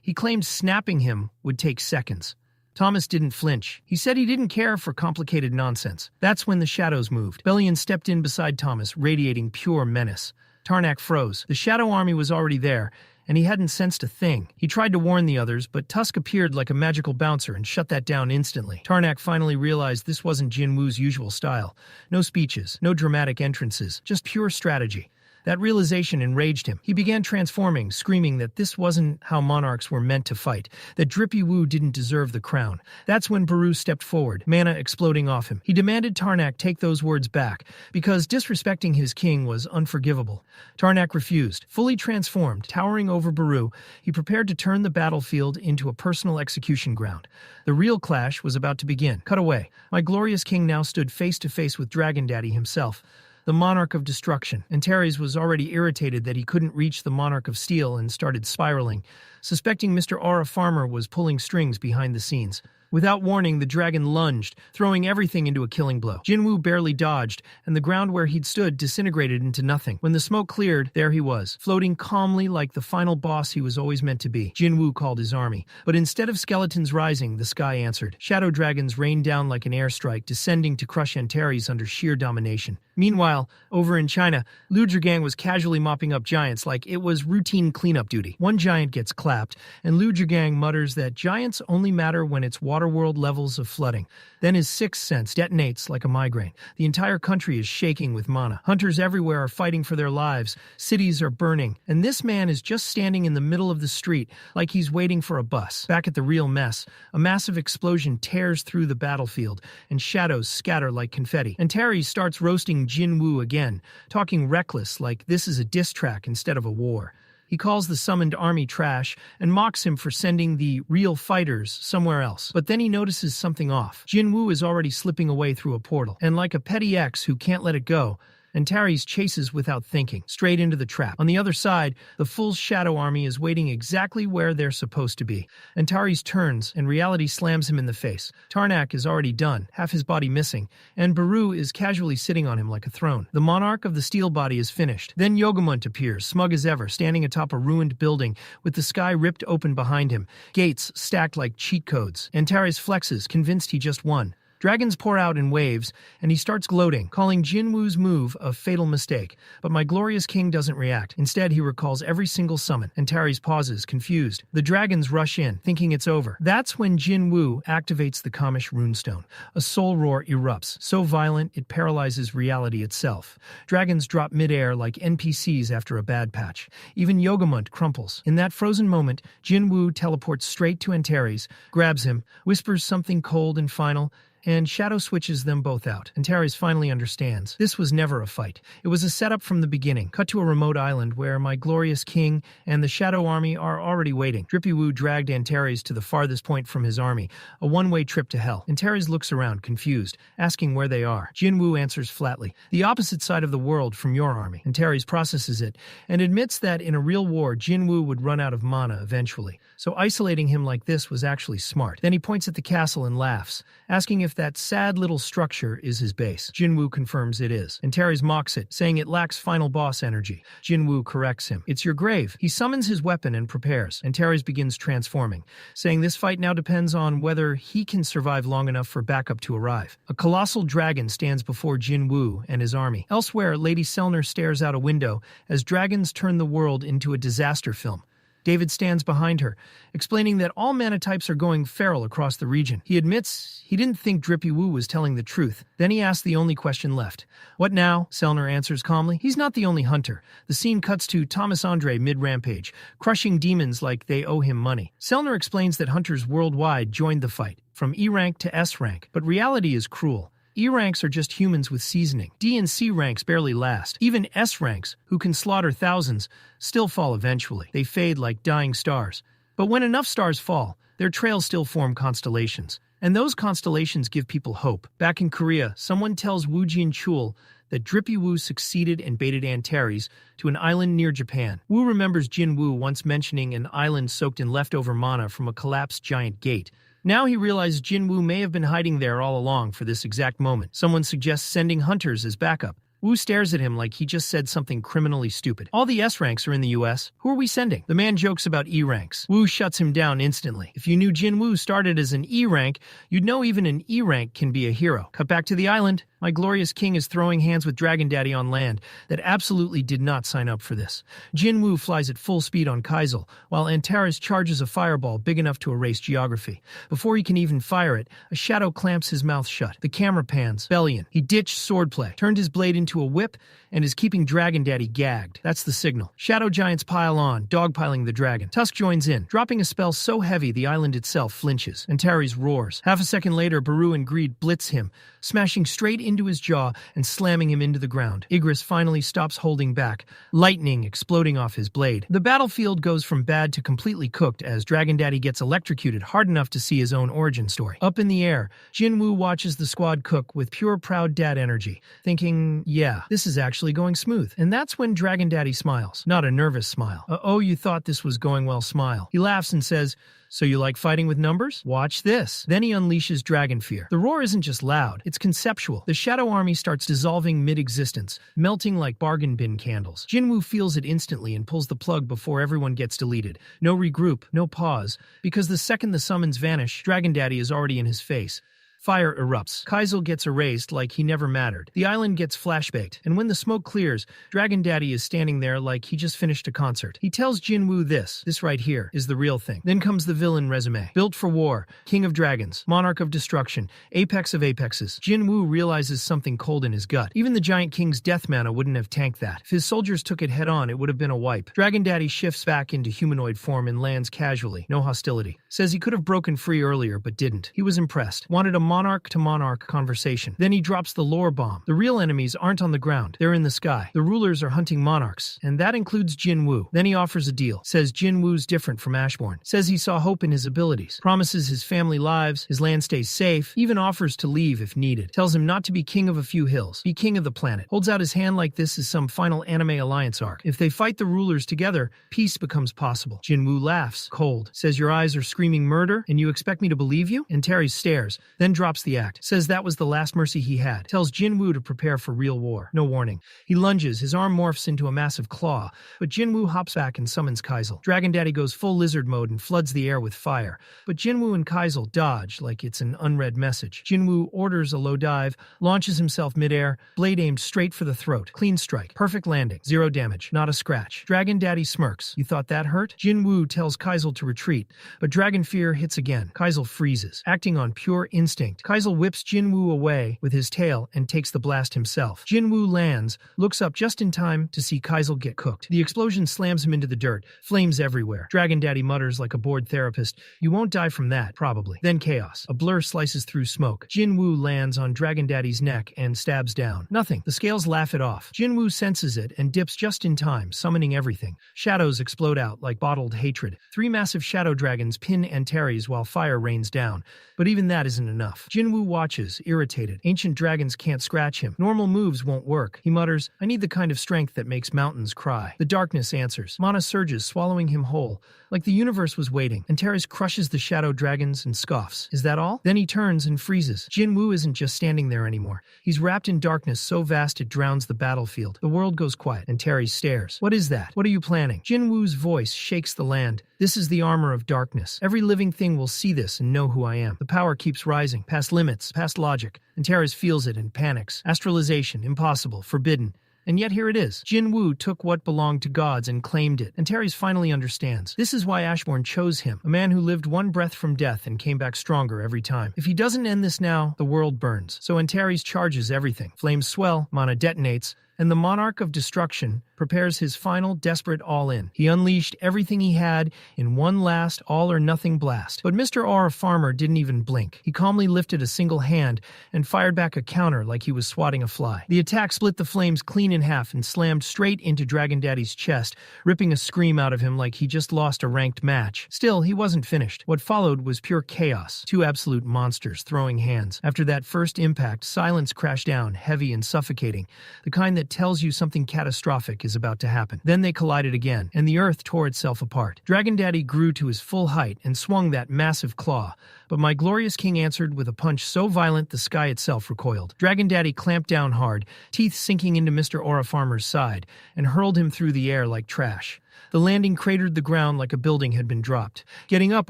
[SPEAKER 1] He claimed snapping him would take seconds. Thomas didn't flinch. He said he didn't care for complicated nonsense. That's when the shadows moved. Bellion stepped in beside Thomas, radiating pure menace. Tarnak froze. The shadow army was already there, and he hadn't sensed a thing. He tried to warn the others, but Tusk appeared like a magical bouncer and shut that down instantly. Tarnak finally realized this wasn't Jinwoo's usual style. No speeches, no dramatic entrances, just pure strategy. That realization enraged him. He began transforming, screaming that this wasn't how monarchs were meant to fight, that Drippy Woo didn't deserve the crown. That's when Beru stepped forward, mana exploding off him. He demanded Tarnak take those words back, because disrespecting his king was unforgivable. Tarnak refused. Fully transformed, towering over Beru, he prepared to turn the battlefield into a personal execution ground. The real clash was about to begin. Cut away. My glorious king now stood face to face with Dragon Daddy himself, the Monarch of Destruction. Antares was already irritated that he couldn't reach the Monarch of Steel and started spiraling, suspecting Mr. Aura Farmer was pulling strings behind the scenes. Without warning, the dragon lunged, throwing everything into a killing blow. Jinwoo barely dodged, and the ground where he'd stood disintegrated into nothing. When the smoke cleared, there he was, floating calmly like the final boss he was always meant to be. Jinwoo called his army, but instead of skeletons rising, the sky answered. Shadow dragons rained down like an airstrike, descending to crush Antares under sheer domination. Meanwhile, over in China, Lu Zhigang was casually mopping up giants like it was routine cleanup duty. One giant gets clapped, and Lu Zhigang mutters that giants only matter when it's waterworld levels of flooding. Then his sixth sense detonates like a migraine. The entire country is shaking with mana. Hunters everywhere are fighting for their lives. Cities are burning. And this man is just standing in the middle of the street like he's waiting for a bus. Back at the real mess, a massive explosion tears through the battlefield, and shadows scatter like confetti. Antares starts roasting Jinwoo again, talking reckless like this is a diss track instead of a war. He calls the summoned army trash and mocks him for sending the real fighters somewhere else. But then he notices something off. Jinwoo is already slipping away through a portal, and like a petty ex who can't let it go, Antares chases without thinking, straight into the trap. On the other side, the full Shadow army is waiting exactly where they're supposed to be. Antares turns, and reality slams him in the face. Tarnak is already done, half his body missing, and Beru is casually sitting on him like a throne. The monarch of the steel body is finished. Then Yogamont appears, smug as ever, standing atop a ruined building, with the sky ripped open behind him, gates stacked like cheat codes. Antares flexes, convinced he just won. Dragons pour out in waves, and he starts gloating, calling Jinwoo's move a fatal mistake. But my glorious king doesn't react. Instead, he recalls every single summon. Antares pauses, confused. The dragons rush in, thinking it's over. That's when Jinwoo activates the Kamish runestone. A soul roar erupts, so violent it paralyzes reality itself. Dragons drop midair like NPCs after a bad patch. Even Yogamont crumples. In that frozen moment, Jinwoo teleports straight to Antares, grabs him, whispers something cold and final, and Shadow switches them both out. Antares finally understands. This was never a fight. It was a setup from the beginning. Cut to a remote island where my glorious king and the Shadow army are already waiting. Drippy-Woo dragged Antares to the farthest point from his army, a one-way trip to hell. Antares looks around, confused, asking where they are. Jinwoo answers flatly, the opposite side of the world from your army. Antares processes it, and admits that in a real war, Jinwoo would run out of mana eventually. So isolating him like this was actually smart. Then he points at the castle and laughs, asking if that sad little structure is his base. Jinwoo confirms it is. Antares mocks it, saying it lacks final boss energy. Jinwoo corrects him. It's your grave. He summons his weapon and prepares. Antares begins transforming, saying this fight now depends on whether he can survive long enough for backup to arrive. A colossal dragon stands before Jinwoo and his army. Elsewhere, Lady Selner stares out a window as dragons turn the world into a disaster film. David stands behind her, explaining that all mana types are going feral across the region. He admits he didn't think Drippy-Woo was telling the truth. Then he asks the only question left. What now? Selner answers calmly. He's not the only hunter. The scene cuts to Thomas Andre mid-rampage, crushing demons like they owe him money. Selner explains that hunters worldwide joined the fight, from E rank to S rank, but reality is cruel. E ranks are just humans with seasoning. D and C ranks barely last. Even S ranks, who can slaughter thousands, still fall eventually. They fade like dying stars. But when enough stars fall, their trails still form constellations. And those constellations give people hope. Back in Korea, someone tells Woo Jin-chul that Drippy-Woo succeeded and baited Antares to an island near Japan. Woo remembers Jinwoo once mentioning an island soaked in leftover mana from a collapsed giant gate. Now he realizes Jinwoo may have been hiding there all along for this exact moment. Someone suggests sending hunters as backup. Woo stares at him like he just said something criminally stupid. All the S ranks are in the US. Who are we sending? The man jokes about E ranks. Woo shuts him down instantly. If you knew Jinwoo started as an E rank, you'd know even an E rank can be a hero. Cut back to the island. My glorious king is throwing hands with Dragon Daddy on land that absolutely did not sign up for this. Jinwoo flies at full speed on Kaisel, while Antares charges a fireball big enough to erase geography. Before he can even fire it, a shadow clamps his mouth shut. The camera pans. Bellion. He ditched swordplay, turned his blade into a whip, and is keeping Dragon Daddy gagged. That's the signal. Shadow giants pile on, dogpiling the dragon. Tusk joins in, dropping a spell so heavy the island itself flinches. Antares roars. Half a second later, Beru and Greed blitz him, smashing straight into his jaw and slamming him into the ground. Igris finally stops holding back, lightning exploding off his blade. The battlefield goes from bad to completely cooked as Dragon Daddy gets electrocuted hard enough to see his own origin story. Up in the air, Jinwoo watches the squad cook with pure proud dad energy, thinking, yeah, this is actually going smooth. And that's when Dragon Daddy smiles. Not a nervous smile. Oh, you thought this was going well smile. He laughs and says, So you like fighting with numbers? Watch this. Then he unleashes Dragon Fear. The roar isn't just loud, it's conceptual. The Shadow Army starts dissolving mid-existence, melting like bargain bin candles. Jinwoo feels it instantly and pulls the plug before everyone gets deleted. No regroup, no pause, because the second the summons vanish, Dragon Daddy is already in his face. Fire erupts. Kaizul gets erased like he never mattered. The island gets flashbaked, and when the smoke clears, Dragon Daddy is standing there like he just finished a concert. He tells Jinwoo this right here, is the real thing. Then comes the villain resume. Built for war, king of dragons, monarch of destruction, apex of apexes. Jinwoo realizes something cold in his gut. Even the giant king's death mana wouldn't have tanked that. If his soldiers took it head on, it would have been a wipe. Dragon Daddy shifts back into humanoid form and lands casually. No hostility. Says he could have broken free earlier, but didn't. He was impressed. Wanted a monarch-to-monarch conversation. Then he drops the lore bomb. The real enemies aren't on the ground. They're in the sky. The rulers are hunting monarchs, and that includes Jinwoo. Then he offers a deal. Says Jinwoo's different from Ashbourne. Says he saw hope in his abilities. Promises his family lives, his land stays safe, even offers to leave if needed. Tells him not to be king of a few hills. Be king of the planet. Holds out his hand like this is some final anime alliance arc. If they fight the rulers together, peace becomes possible. Jinwoo laughs, cold. Says your eyes are screaming murder, and you expect me to believe you? Antares stares, then drops the act. Says that was the last mercy he had. Tells Jinwoo to prepare for real war. No warning. He lunges, his arm morphs into a massive claw, but Jinwoo hops back and summons Kaizul. Dragon Daddy goes full lizard mode and floods the air with fire, but Jinwoo and Kaizul dodge like it's an unread message. Jinwoo orders a low dive, launches himself midair, blade aimed straight for the throat. Clean strike. Perfect landing. 0 damage. Not a scratch. Dragon Daddy smirks. You thought that hurt? Jinwoo tells Kaizul to retreat, but Dragon Fear hits again. Kaizul freezes. Acting on pure instinct, Kaizul whips Jinwoo away with his tail and takes the blast himself. Jinwoo lands, looks up just in time to see Kaizul get cooked. The explosion slams him into the dirt, flames everywhere. Dragon Daddy mutters like a bored therapist, you won't die from that, probably. Then chaos. A blur slices through smoke. Jinwoo lands on Dragon Daddy's neck and stabs down. Nothing. The scales laugh it off. Jinwoo senses it and dips just in time, summoning everything. Shadows explode out like bottled hatred. 3 massive shadow dragons pin Antares while fire rains down. But even that isn't enough. Jinwoo watches, irritated. Ancient dragons can't scratch him. Normal moves won't work. He mutters, I need the kind of strength that makes mountains cry. The darkness answers. Mana surges, swallowing him whole. Like the universe was waiting. Antares crushes the shadow dragons and scoffs. Is that all? Then he turns and freezes. Jinwoo isn't just standing there anymore. He's wrapped in darkness so vast it drowns the battlefield. The world goes quiet. Antares stares. What is that? What are you planning? Jinwoo's voice shakes the land. This is the armor of darkness. Every living thing will see this and know who I am. The power keeps rising, past limits, past logic. Antares feels it and panics. Astralization, impossible, forbidden. And yet here it is. Jinwoo took what belonged to gods and claimed it. Antares finally understands. This is why Ashbourne chose him, a man who lived one breath from death and came back stronger every time. If he doesn't end this now, the world burns. So Antares charges everything. Flames swell, mana detonates, and the Monarch of Destruction prepares his final, desperate all-in. He unleashed everything he had in one last all-or-nothing blast. But Mr. Aura Farmer didn't even blink. He calmly lifted a single hand and fired back a counter like he was swatting a fly. The attack split the flames clean in half and slammed straight into Dragon Daddy's chest, ripping a scream out of him like he just lost a ranked match. Still, he wasn't finished. What followed was pure chaos. 2 absolute monsters throwing hands. After that first impact, silence crashed down, heavy and suffocating, the kind that tells you something catastrophic is about to happen. Then they collided again, and the earth tore itself apart. Dragon Daddy grew to his full height and swung that massive claw, but my glorious king answered with a punch so violent the sky itself recoiled. Dragon Daddy clamped down hard, teeth sinking into Mr. Aura Farmer's side, and hurled him through the air like trash. The landing cratered the ground like a building had been dropped. Getting up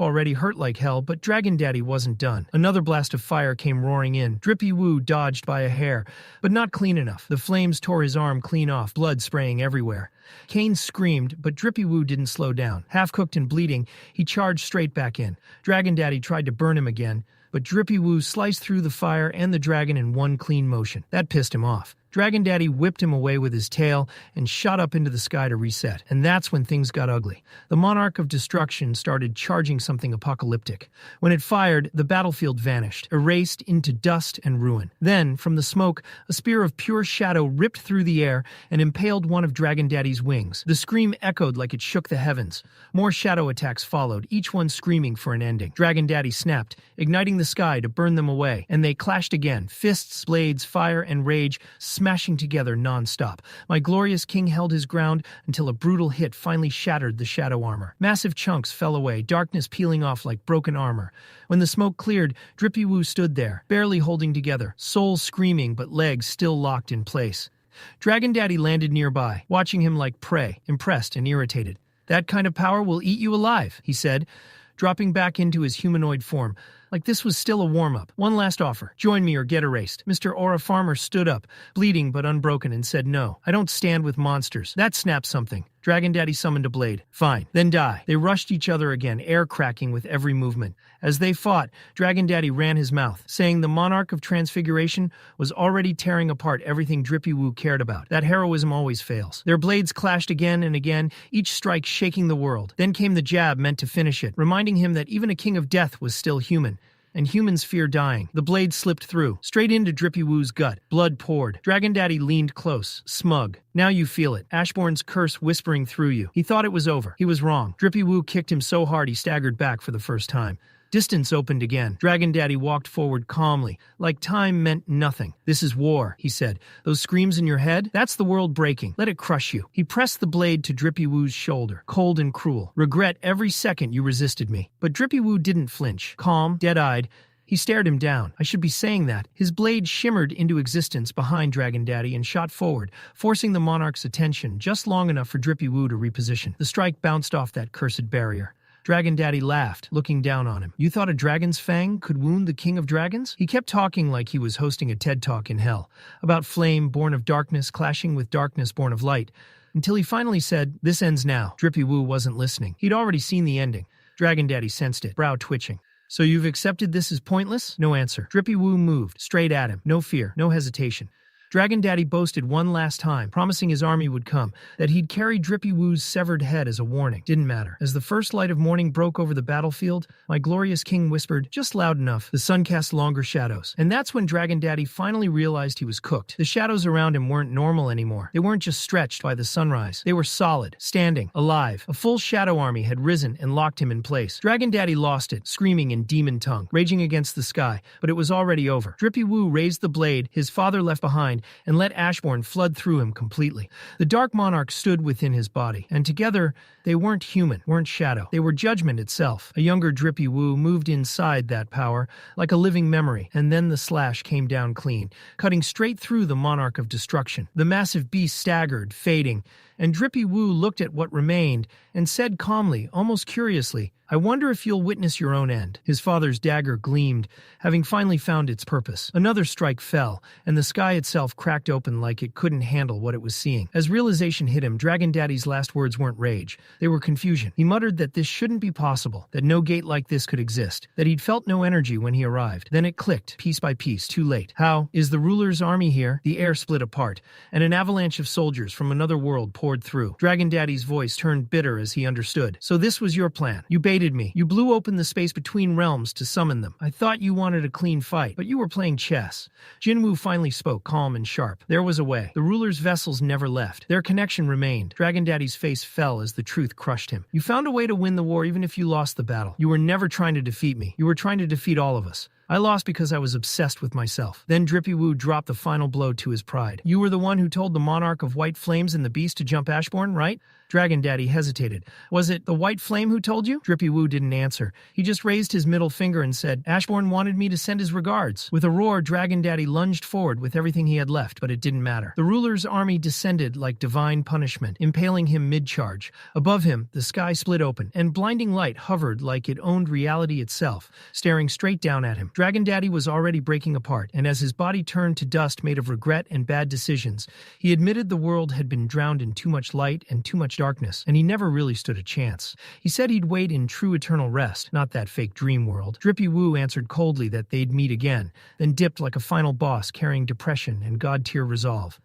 [SPEAKER 1] already hurt like hell, but Dragon Daddy wasn't done. Another blast of fire came roaring in. Drippy Woo dodged by a hair, but not clean enough. The flames tore his arm clean off, blood spraying everywhere. Kane screamed, but Drippy Woo didn't slow down. Half-cooked and bleeding, he charged straight back in. Dragon Daddy tried to burn him again, but Drippy Woo sliced through the fire and the dragon in one clean motion. That pissed him off. Dragon Daddy whipped him away with his tail and shot up into the sky to reset. And that's when things got ugly. The Monarch of Destruction started charging something apocalyptic. When it fired, the battlefield vanished, erased into dust and ruin. Then, from the smoke, a spear of pure shadow ripped through the air and impaled one of Dragon Daddy's wings. The scream echoed like it shook the heavens. More shadow attacks followed, each one screaming for an ending. Dragon Daddy snapped, igniting the sky to burn them away, and they clashed again. Fists, blades, fire, and rage smashed smashing together nonstop. My glorious king held his ground until a brutal hit finally shattered the shadow armor. Massive chunks fell away, darkness peeling off like broken armor. When the smoke cleared, Jinwoo stood there, barely holding together, soul screaming but legs still locked in place. Dragon Daddy landed nearby, watching him like prey, impressed and irritated. "That kind of power will eat you alive," he said, dropping back into his humanoid form. Like this was still a warm-up. "One last offer. Join me or get erased." Mr. Aura Farmer stood up, bleeding but unbroken, and said, "No, I don't stand with monsters." That snapped something. Dragon Daddy summoned a blade. "Fine, then die." They rushed each other again, air cracking with every movement. As they fought, Dragon Daddy ran his mouth, saying the Monarch of Transfiguration was already tearing apart everything Jinwoo cared about. That heroism always fails. Their blades clashed again and again, each strike shaking the world. Then came the jab meant to finish it, reminding him that even a king of death was still human. And humans fear dying. The blade slipped through, straight into Jinwoo's gut. Blood poured. Dragon Daddy leaned close, smug. "Now you feel it. Ashbourne's curse whispering through you." He thought it was over. He was wrong. Jinwoo kicked him so hard he staggered back for the first time. Distance opened again. Dragon Daddy walked forward calmly, like time meant nothing. "This is war," he said. "Those screams in your head? That's the world breaking. Let it crush you." He pressed the blade to Jinwoo's shoulder, cold and cruel. "Regret every second you resisted me." But Jinwoo didn't flinch. Calm, dead-eyed, he stared him down. I should be saying that. His blade shimmered into existence behind Dragon Daddy and shot forward, forcing the Monarch's attention just long enough for Jinwoo to reposition. The strike bounced off that cursed barrier. Dragon Daddy laughed, looking down on him. "You thought a dragon's fang could wound the king of dragons?" He kept talking like he was hosting a TED Talk in hell, about flame born of darkness clashing with darkness born of light, until he finally said, "This ends now." Jinwoo wasn't listening. He'd already seen the ending. Dragon Daddy sensed it, brow twitching. "So you've accepted this as pointless?" No answer. Jinwoo moved, straight at him. No fear, no hesitation. Dragon Daddy boasted one last time, promising his army would come, that he'd carry Jinwoo's severed head as a warning. Didn't matter. As the first light of morning broke over the battlefield, my glorious king whispered, just loud enough, the sun cast longer shadows. And that's when Dragon Daddy finally realized he was cooked. The shadows around him weren't normal anymore. They weren't just stretched by the sunrise. They were solid, standing, alive. A full shadow army had risen and locked him in place. Dragon Daddy lost it, screaming in demon tongue, raging against the sky, but it was already over. Jinwoo raised the blade his father left behind and let Ashbourne flood through him completely. The Dark Monarch stood within his body, and together they weren't human, weren't shadow. They were judgment itself. A younger Jinwoo moved inside that power, like a living memory, and then the slash came down clean, cutting straight through the Monarch of Destruction. The massive beast staggered, fading, and Jinwoo looked at what remained and said calmly, almost curiously, "I wonder if you'll witness your own end." His father's dagger gleamed, having finally found its purpose. Another strike fell, and the sky itself cracked open like it couldn't handle what it was seeing. As realization hit him, Dragon Daddy's last words weren't rage. They were confusion. He muttered that this shouldn't be possible, that no gate like this could exist, that he'd felt no energy when he arrived. Then it clicked, piece by piece, too late. How? Is the ruler's army here? The air split apart, and an avalanche of soldiers from another world poured through. Dragon Daddy's voice turned bitter as he understood. "So this was your plan. You baited me. You blew open the space between realms to summon them. I thought you wanted a clean fight, but you were playing chess." Jinwoo finally spoke, calm and sharp. "There was a way. The ruler's vessels never left. Their connection remained." Dragon Daddy's face fell as the truth crushed him. "You found a way to win the war even if you lost the battle. You were never trying to defeat me. You were trying to defeat all of us. I lost because I was obsessed with myself." Then Jinwoo dropped the final blow to his pride. "You were the one who told the Monarch of White Flames and the Beast to jump Ashbourne, right?" Dragon Daddy hesitated. "Was it the White Flame who told you?" Jinwoo didn't answer. He just raised his middle finger and said, "Ashbourne wanted me to send his regards." With a roar, Dragon Daddy lunged forward with everything he had left, but it didn't matter. The ruler's army descended like divine punishment, impaling him mid-charge. Above him, the sky split open, and blinding light hovered like it owned reality itself, staring straight down at him. Dragon Daddy was already breaking apart, and as his body turned to dust made of regret and bad decisions, he admitted the world had been drowned in too much light and too much darkness, and he never really stood a chance. He said he'd wait in true eternal rest, not that fake dream world. Jinwoo answered coldly that they'd meet again, then dipped like a final boss carrying depression and god-tier resolve.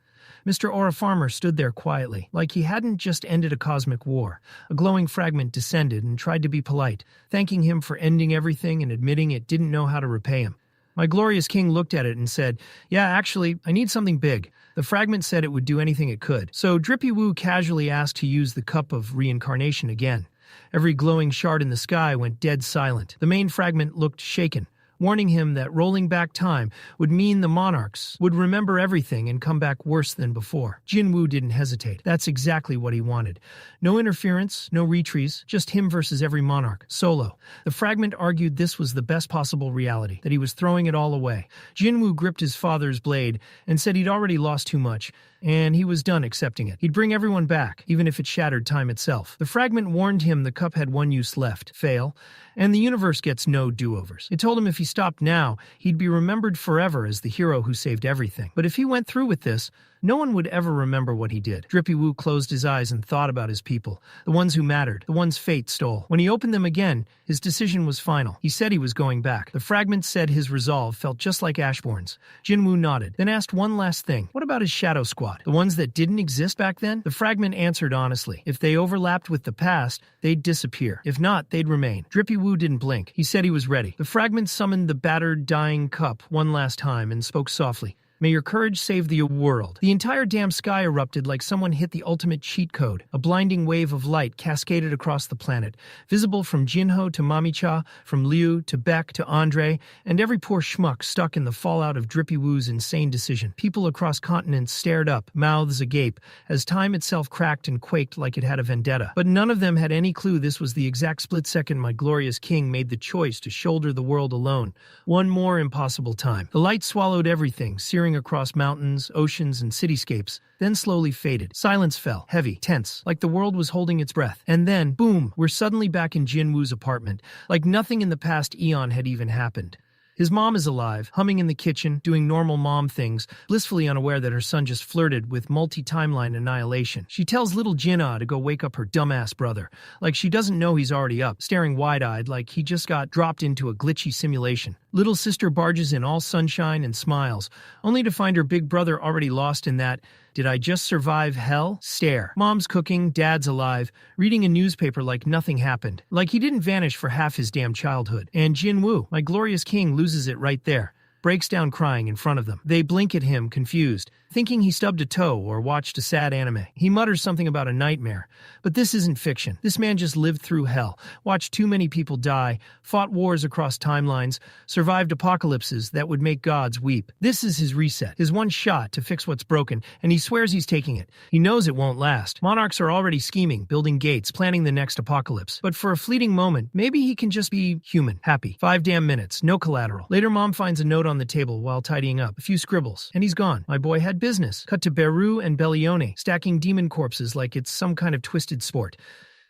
[SPEAKER 1] Mr. Aura Farmer stood there quietly, like he hadn't just ended a cosmic war. A glowing fragment descended and tried to be polite, thanking him for ending everything and admitting it didn't know how to repay him. My glorious king looked at it and said, "Yeah, actually, I need something big." The fragment said it would do anything it could, so Jinwoo casually asked to use the cup of reincarnation again. Every glowing shard in the sky went dead silent. The main fragment looked shaken. warning him that rolling back time would mean the Monarchs would remember everything and come back worse than before. Jinwoo didn't hesitate. That's exactly what he wanted. No interference, no retreats, just him versus every Monarch, solo. The fragment argued this was the best possible reality, that he was throwing it all away. Jinwoo gripped his father's blade and said he'd already lost too much, and he was done accepting it. He'd bring everyone back, even if it shattered time itself. The fragment warned him the cup had one use left, fail, and the universe gets no do-overs. It told him if he stopped now, he'd be remembered forever as the hero who saved everything. But if he went through with this, no one would ever remember what he did. Jinwoo closed his eyes and thought about his people, the ones who mattered, the ones fate stole. When he opened them again, his decision was final. He said he was going back. The fragment said his resolve felt just like Ashbourne's. Jinwoo nodded, then asked one last thing. What about his shadow squad? The ones that didn't exist back then? The fragment answered honestly. If they overlapped with the past, they'd disappear. If not, they'd remain. Jinwoo didn't blink. He said he was ready. The fragment summoned the battered, dying cup one last time and spoke softly. May your courage save the world. The entire damn sky erupted like someone hit the ultimate cheat code. A blinding wave of light cascaded across the planet, visible from Jinho to Mamicha, from Liu to Beck to Andre, and every poor schmuck stuck in the fallout of Jinwoo's insane decision. People across continents stared up, mouths agape, as time itself cracked and quaked like it had a vendetta. But none of them had any clue this was the exact split second my glorious king made the choice to shoulder the world alone. One more impossible time. The light swallowed everything, searing across mountains, oceans, and cityscapes, then slowly faded. Silence fell, heavy, tense, like the world was holding its breath. And then, boom, we're suddenly back in Jinwoo's apartment, like nothing in the past eon had even happened. His mom is alive, humming in the kitchen, doing normal mom things, blissfully unaware that her son just flirted with multi-timeline annihilation. She tells little Jinna to go wake up her dumbass brother, like she doesn't know he's already up, staring wide-eyed like he just got dropped into a glitchy simulation. Little sister barges in all sunshine and smiles, only to find her big brother already lost in that "did I just survive hell?" stare. Mom's cooking, dad's alive, reading a newspaper like nothing happened, like he didn't vanish for half his damn childhood. And Jinwoo, my glorious king, loses it right there, breaks down crying in front of them. They blink at him, confused, thinking he stubbed a toe or watched a sad anime. He mutters something about a nightmare. But this isn't fiction. This man just lived through hell, watched too many people die, fought wars across timelines, survived apocalypses that would make gods weep. This is his reset, his one shot to fix what's broken, and he swears he's taking it. He knows it won't last. Monarchs are already scheming, building gates, planning the next apocalypse. But for a fleeting moment, maybe he can just be human, happy. 5 damn minutes, no collateral. Later, Mom finds a note on the table while tidying up, a few scribbles, and he's gone. My boy had business. Cut to Beru and Bellione, stacking demon corpses like it's some kind of twisted sport.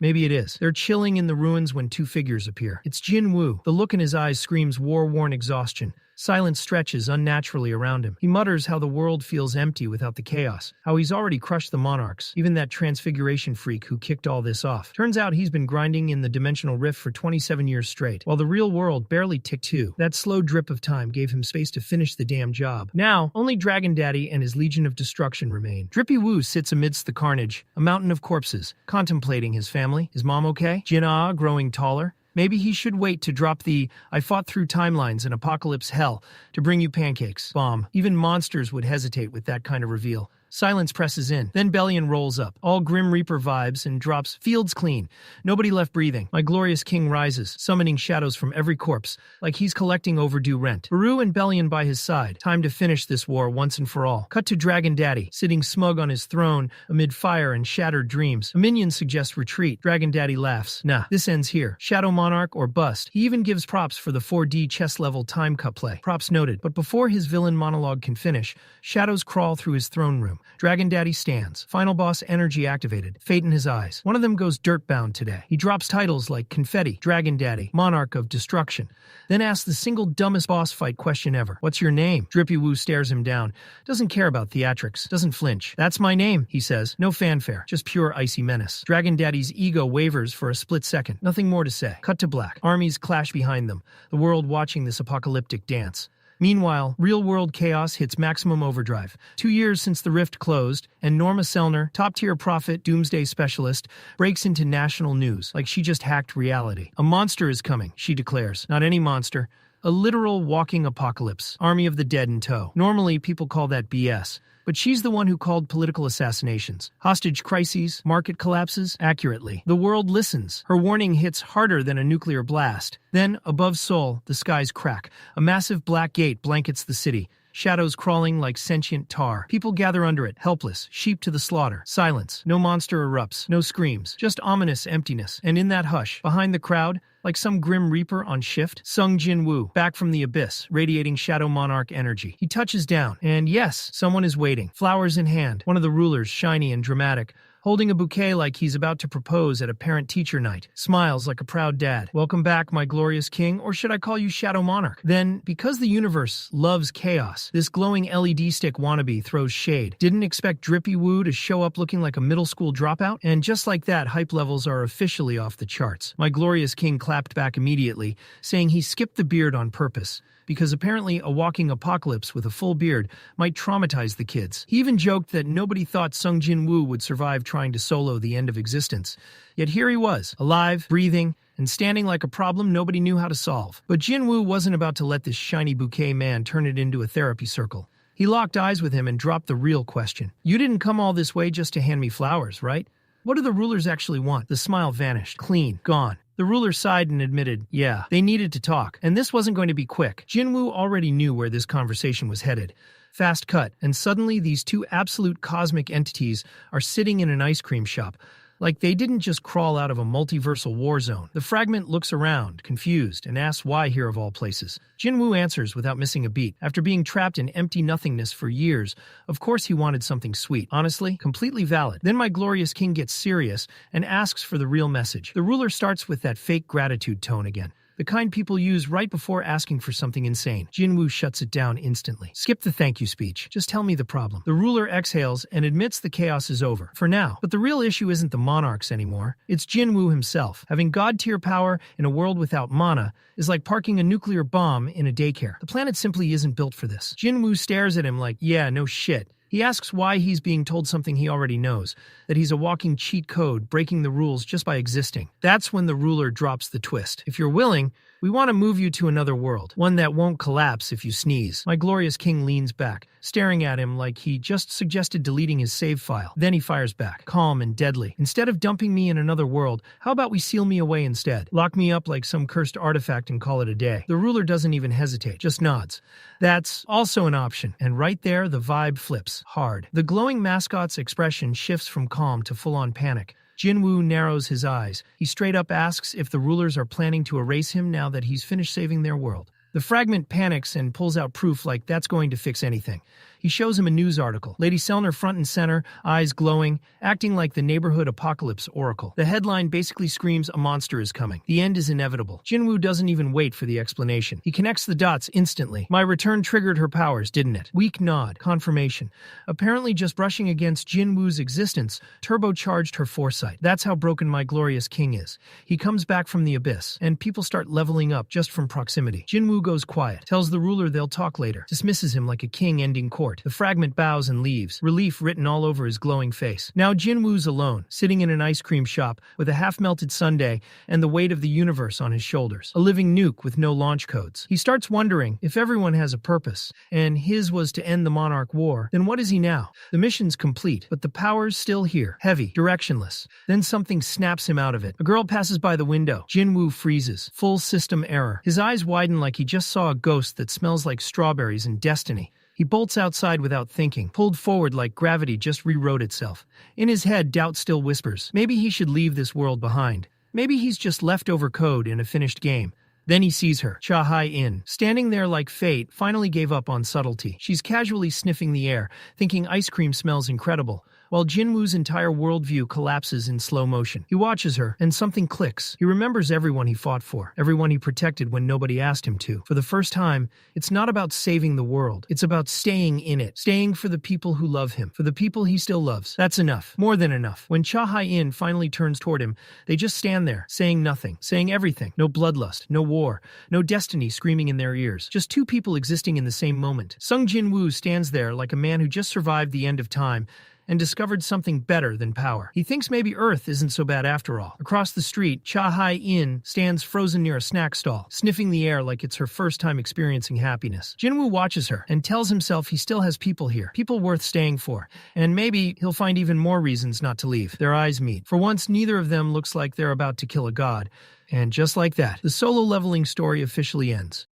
[SPEAKER 1] Maybe it is. They're chilling in the ruins when 2 figures appear. It's Jinwoo. The look in his eyes screams war-worn exhaustion. Silence stretches unnaturally around him. He mutters how the world feels empty without the chaos, how he's already crushed the Monarchs, even that transfiguration freak who kicked all this off. Turns out he's been grinding in the dimensional rift for 27 years straight, while the real world barely ticked 2. That slow drip of time gave him space to finish the damn job. Now, only Dragon Daddy and his Legion of Destruction remain. Jinwoo sits amidst the carnage, a mountain of corpses, contemplating his family. Is Mom okay? Jinna growing taller? Maybe he should wait to drop the "I fought through timelines and apocalypse hell to bring you pancakes" bomb. Even monsters would hesitate with that kind of reveal. Silence presses in. Then Bellion rolls up, all Grim Reaper vibes, and drops "Fields clean. Nobody left breathing." My glorious king rises, summoning shadows from every corpse, like he's collecting overdue rent. Beru and Bellion by his side. Time to finish this war once and for all. Cut to Dragon Daddy, sitting smug on his throne amid fire and shattered dreams. A minion suggests retreat. Dragon Daddy laughs. Nah, this ends here. Shadow Monarch or bust. He even gives props for the 4D chess-level time cut play. Props noted. But before his villain monologue can finish, shadows crawl through his throne room. Dragon Daddy stands. Final boss energy activated. Fate in his eyes. One of them goes dirt-bound today. He drops titles like Confetti, Dragon Daddy, Monarch of Destruction. Then asks the single dumbest boss fight question ever. What's your name? Jinwoo stares him down. Doesn't care about theatrics. Doesn't flinch. That's my name, he says. No fanfare. Just pure icy menace. Dragon Daddy's ego wavers for a split second. Nothing more to say. Cut to black. Armies clash behind them. The world watching this apocalyptic dance. Meanwhile, real-world chaos hits maximum overdrive. 2 years since the rift closed, and Norma Selner, top-tier prophet, doomsday specialist, breaks into national news, like she just hacked reality. A monster is coming, she declares. Not any monster. A literal walking apocalypse. Army of the dead in tow. Normally, people call that BS. But she's the one who called political assassinations, hostage crises, market collapses, accurately. The world listens. Her warning hits harder than a nuclear blast. Then, above Seoul, the skies crack. A massive black gate blankets the city. Shadows crawling like sentient tar. People gather under it, helpless, sheep to the slaughter. Silence. No monster erupts. No screams. Just ominous emptiness. And in that hush, behind the crowd, like some grim reaper on shift, Sung Jin-Woo, back from the abyss, radiating Shadow Monarch energy. He touches down, and yes, someone is waiting. Flowers in hand, one of the rulers, shiny and dramatic, holding a bouquet like he's about to propose at a parent-teacher night. Smiles like a proud dad. Welcome back, my glorious king, or should I call you Shadow Monarch? Then, because the universe loves chaos, this glowing LED stick wannabe throws shade. Didn't expect Drippy Woo to show up looking like a middle school dropout? And just like that, hype levels are officially off the charts. My glorious king clapped back immediately, saying he skipped the beard on purpose, because apparently a walking apocalypse with a full beard might traumatize the kids. He even joked that nobody thought Sung Jin-Woo would survive trying to solo the end of existence. Yet here he was, alive, breathing, and standing like a problem nobody knew how to solve. But Jinwoo wasn't about to let this shiny bouquet man turn it into a therapy circle. He locked eyes with him and dropped the real question. You didn't come all this way just to hand me flowers, right? What do the rulers actually want? The smile vanished, clean, gone. The ruler sighed and admitted, yeah, they needed to talk, and this wasn't going to be quick. Jinwoo already knew where this conversation was headed. Fast cut, and suddenly these two absolute cosmic entities are sitting in an ice cream shop, like they didn't just crawl out of a multiversal war zone. The fragment looks around, confused, and asks why here of all places. Jinwoo answers without missing a beat. After being trapped in empty nothingness for years, of course he wanted something sweet. Honestly, completely valid. Then my glorious king gets serious and asks for the real message. The ruler starts with that fake gratitude tone again. The kind people use right before asking for something insane. Jinwoo shuts it down instantly. Skip the thank you speech. Just tell me the problem. The ruler exhales and admits the chaos is over. For now. But the real issue isn't the monarchs anymore. It's Jinwoo himself. Having god-tier power in a world without mana is like parking a nuclear bomb in a daycare. The planet simply isn't built for this. Jinwoo stares at him like, yeah, no shit. He asks why he's being told something he already knows, that he's a walking cheat code, breaking the rules just by existing. That's when the ruler drops the twist. If you're willing, we want to move you to another world, one that won't collapse if you sneeze. My glorious king leans back, staring at him like he just suggested deleting his save file. Then he fires back, calm and deadly. Instead of dumping me in another world, how about we seal me away instead? Lock me up like some cursed artifact and call it a day. The ruler doesn't even hesitate, just nods. That's also an option, and right there the vibe flips, hard. The glowing mascot's expression shifts from calm to full-on panic. Jinwoo narrows his eyes. He straight up asks if the rulers are planning to erase him now that he's finished saving their world. The fragment panics and pulls out proof like that's going to fix anything. He shows him a news article. Lady Selner front and center, eyes glowing, acting like the neighborhood apocalypse oracle. The headline basically screams a monster is coming. The end is inevitable. Jinwoo doesn't even wait for the explanation. He connects the dots instantly. My return triggered her powers, didn't it? Weak nod. Confirmation. Apparently just brushing against Jinwoo's existence turbocharged her foresight. That's how broken my glorious king is. He comes back from the abyss, and people start leveling up just from proximity. Jinwoo goes quiet, tells the ruler they'll talk later, dismisses him like a king ending court. The fragment bows and leaves, relief written all over his glowing face. Now Jinwoo's alone, sitting in an ice cream shop with a half-melted sundae and the weight of the universe on his shoulders. A living nuke with no launch codes. He starts wondering if everyone has a purpose, and his was to end the Monarch War, then what is he now? The mission's complete, but the power's still here, heavy, directionless. Then something snaps him out of it. A girl passes by the window. Jinwoo freezes. Full system error. His eyes widen like he just saw a ghost that smells like strawberries and destiny. He bolts outside without thinking, pulled forward like gravity just rewrote itself. In his head, doubt still whispers. Maybe he should leave this world behind. Maybe he's just leftover code in a finished game. Then he sees her, Cha-Hai-In, standing there like fate finally gave up on subtlety. She's casually sniffing the air, thinking ice cream smells incredible, while Jinwoo's entire worldview collapses in slow motion. He watches her, and something clicks. He remembers everyone he fought for, everyone he protected when nobody asked him to. For the first time, it's not about saving the world. It's about staying in it, staying for the people who love him, for the people he still loves. That's enough, more than enough. When Cha-Hai-In finally turns toward him, they just stand there, saying nothing, saying everything. No bloodlust, no war, no destiny screaming in their ears. Just two people existing in the same moment. Sung Jinwoo stands there like a man who just survived the end of time, and discovered something better than power. He thinks maybe Earth isn't so bad after all. Across the street, Cha-Hai Inn stands frozen near a snack stall, sniffing the air like it's her first time experiencing happiness. Jinwoo watches her and tells himself he still has people here, people worth staying for, and maybe he'll find even more reasons not to leave. Their eyes meet. For once, neither of them looks like they're about to kill a god. And just like that, the solo leveling story officially ends.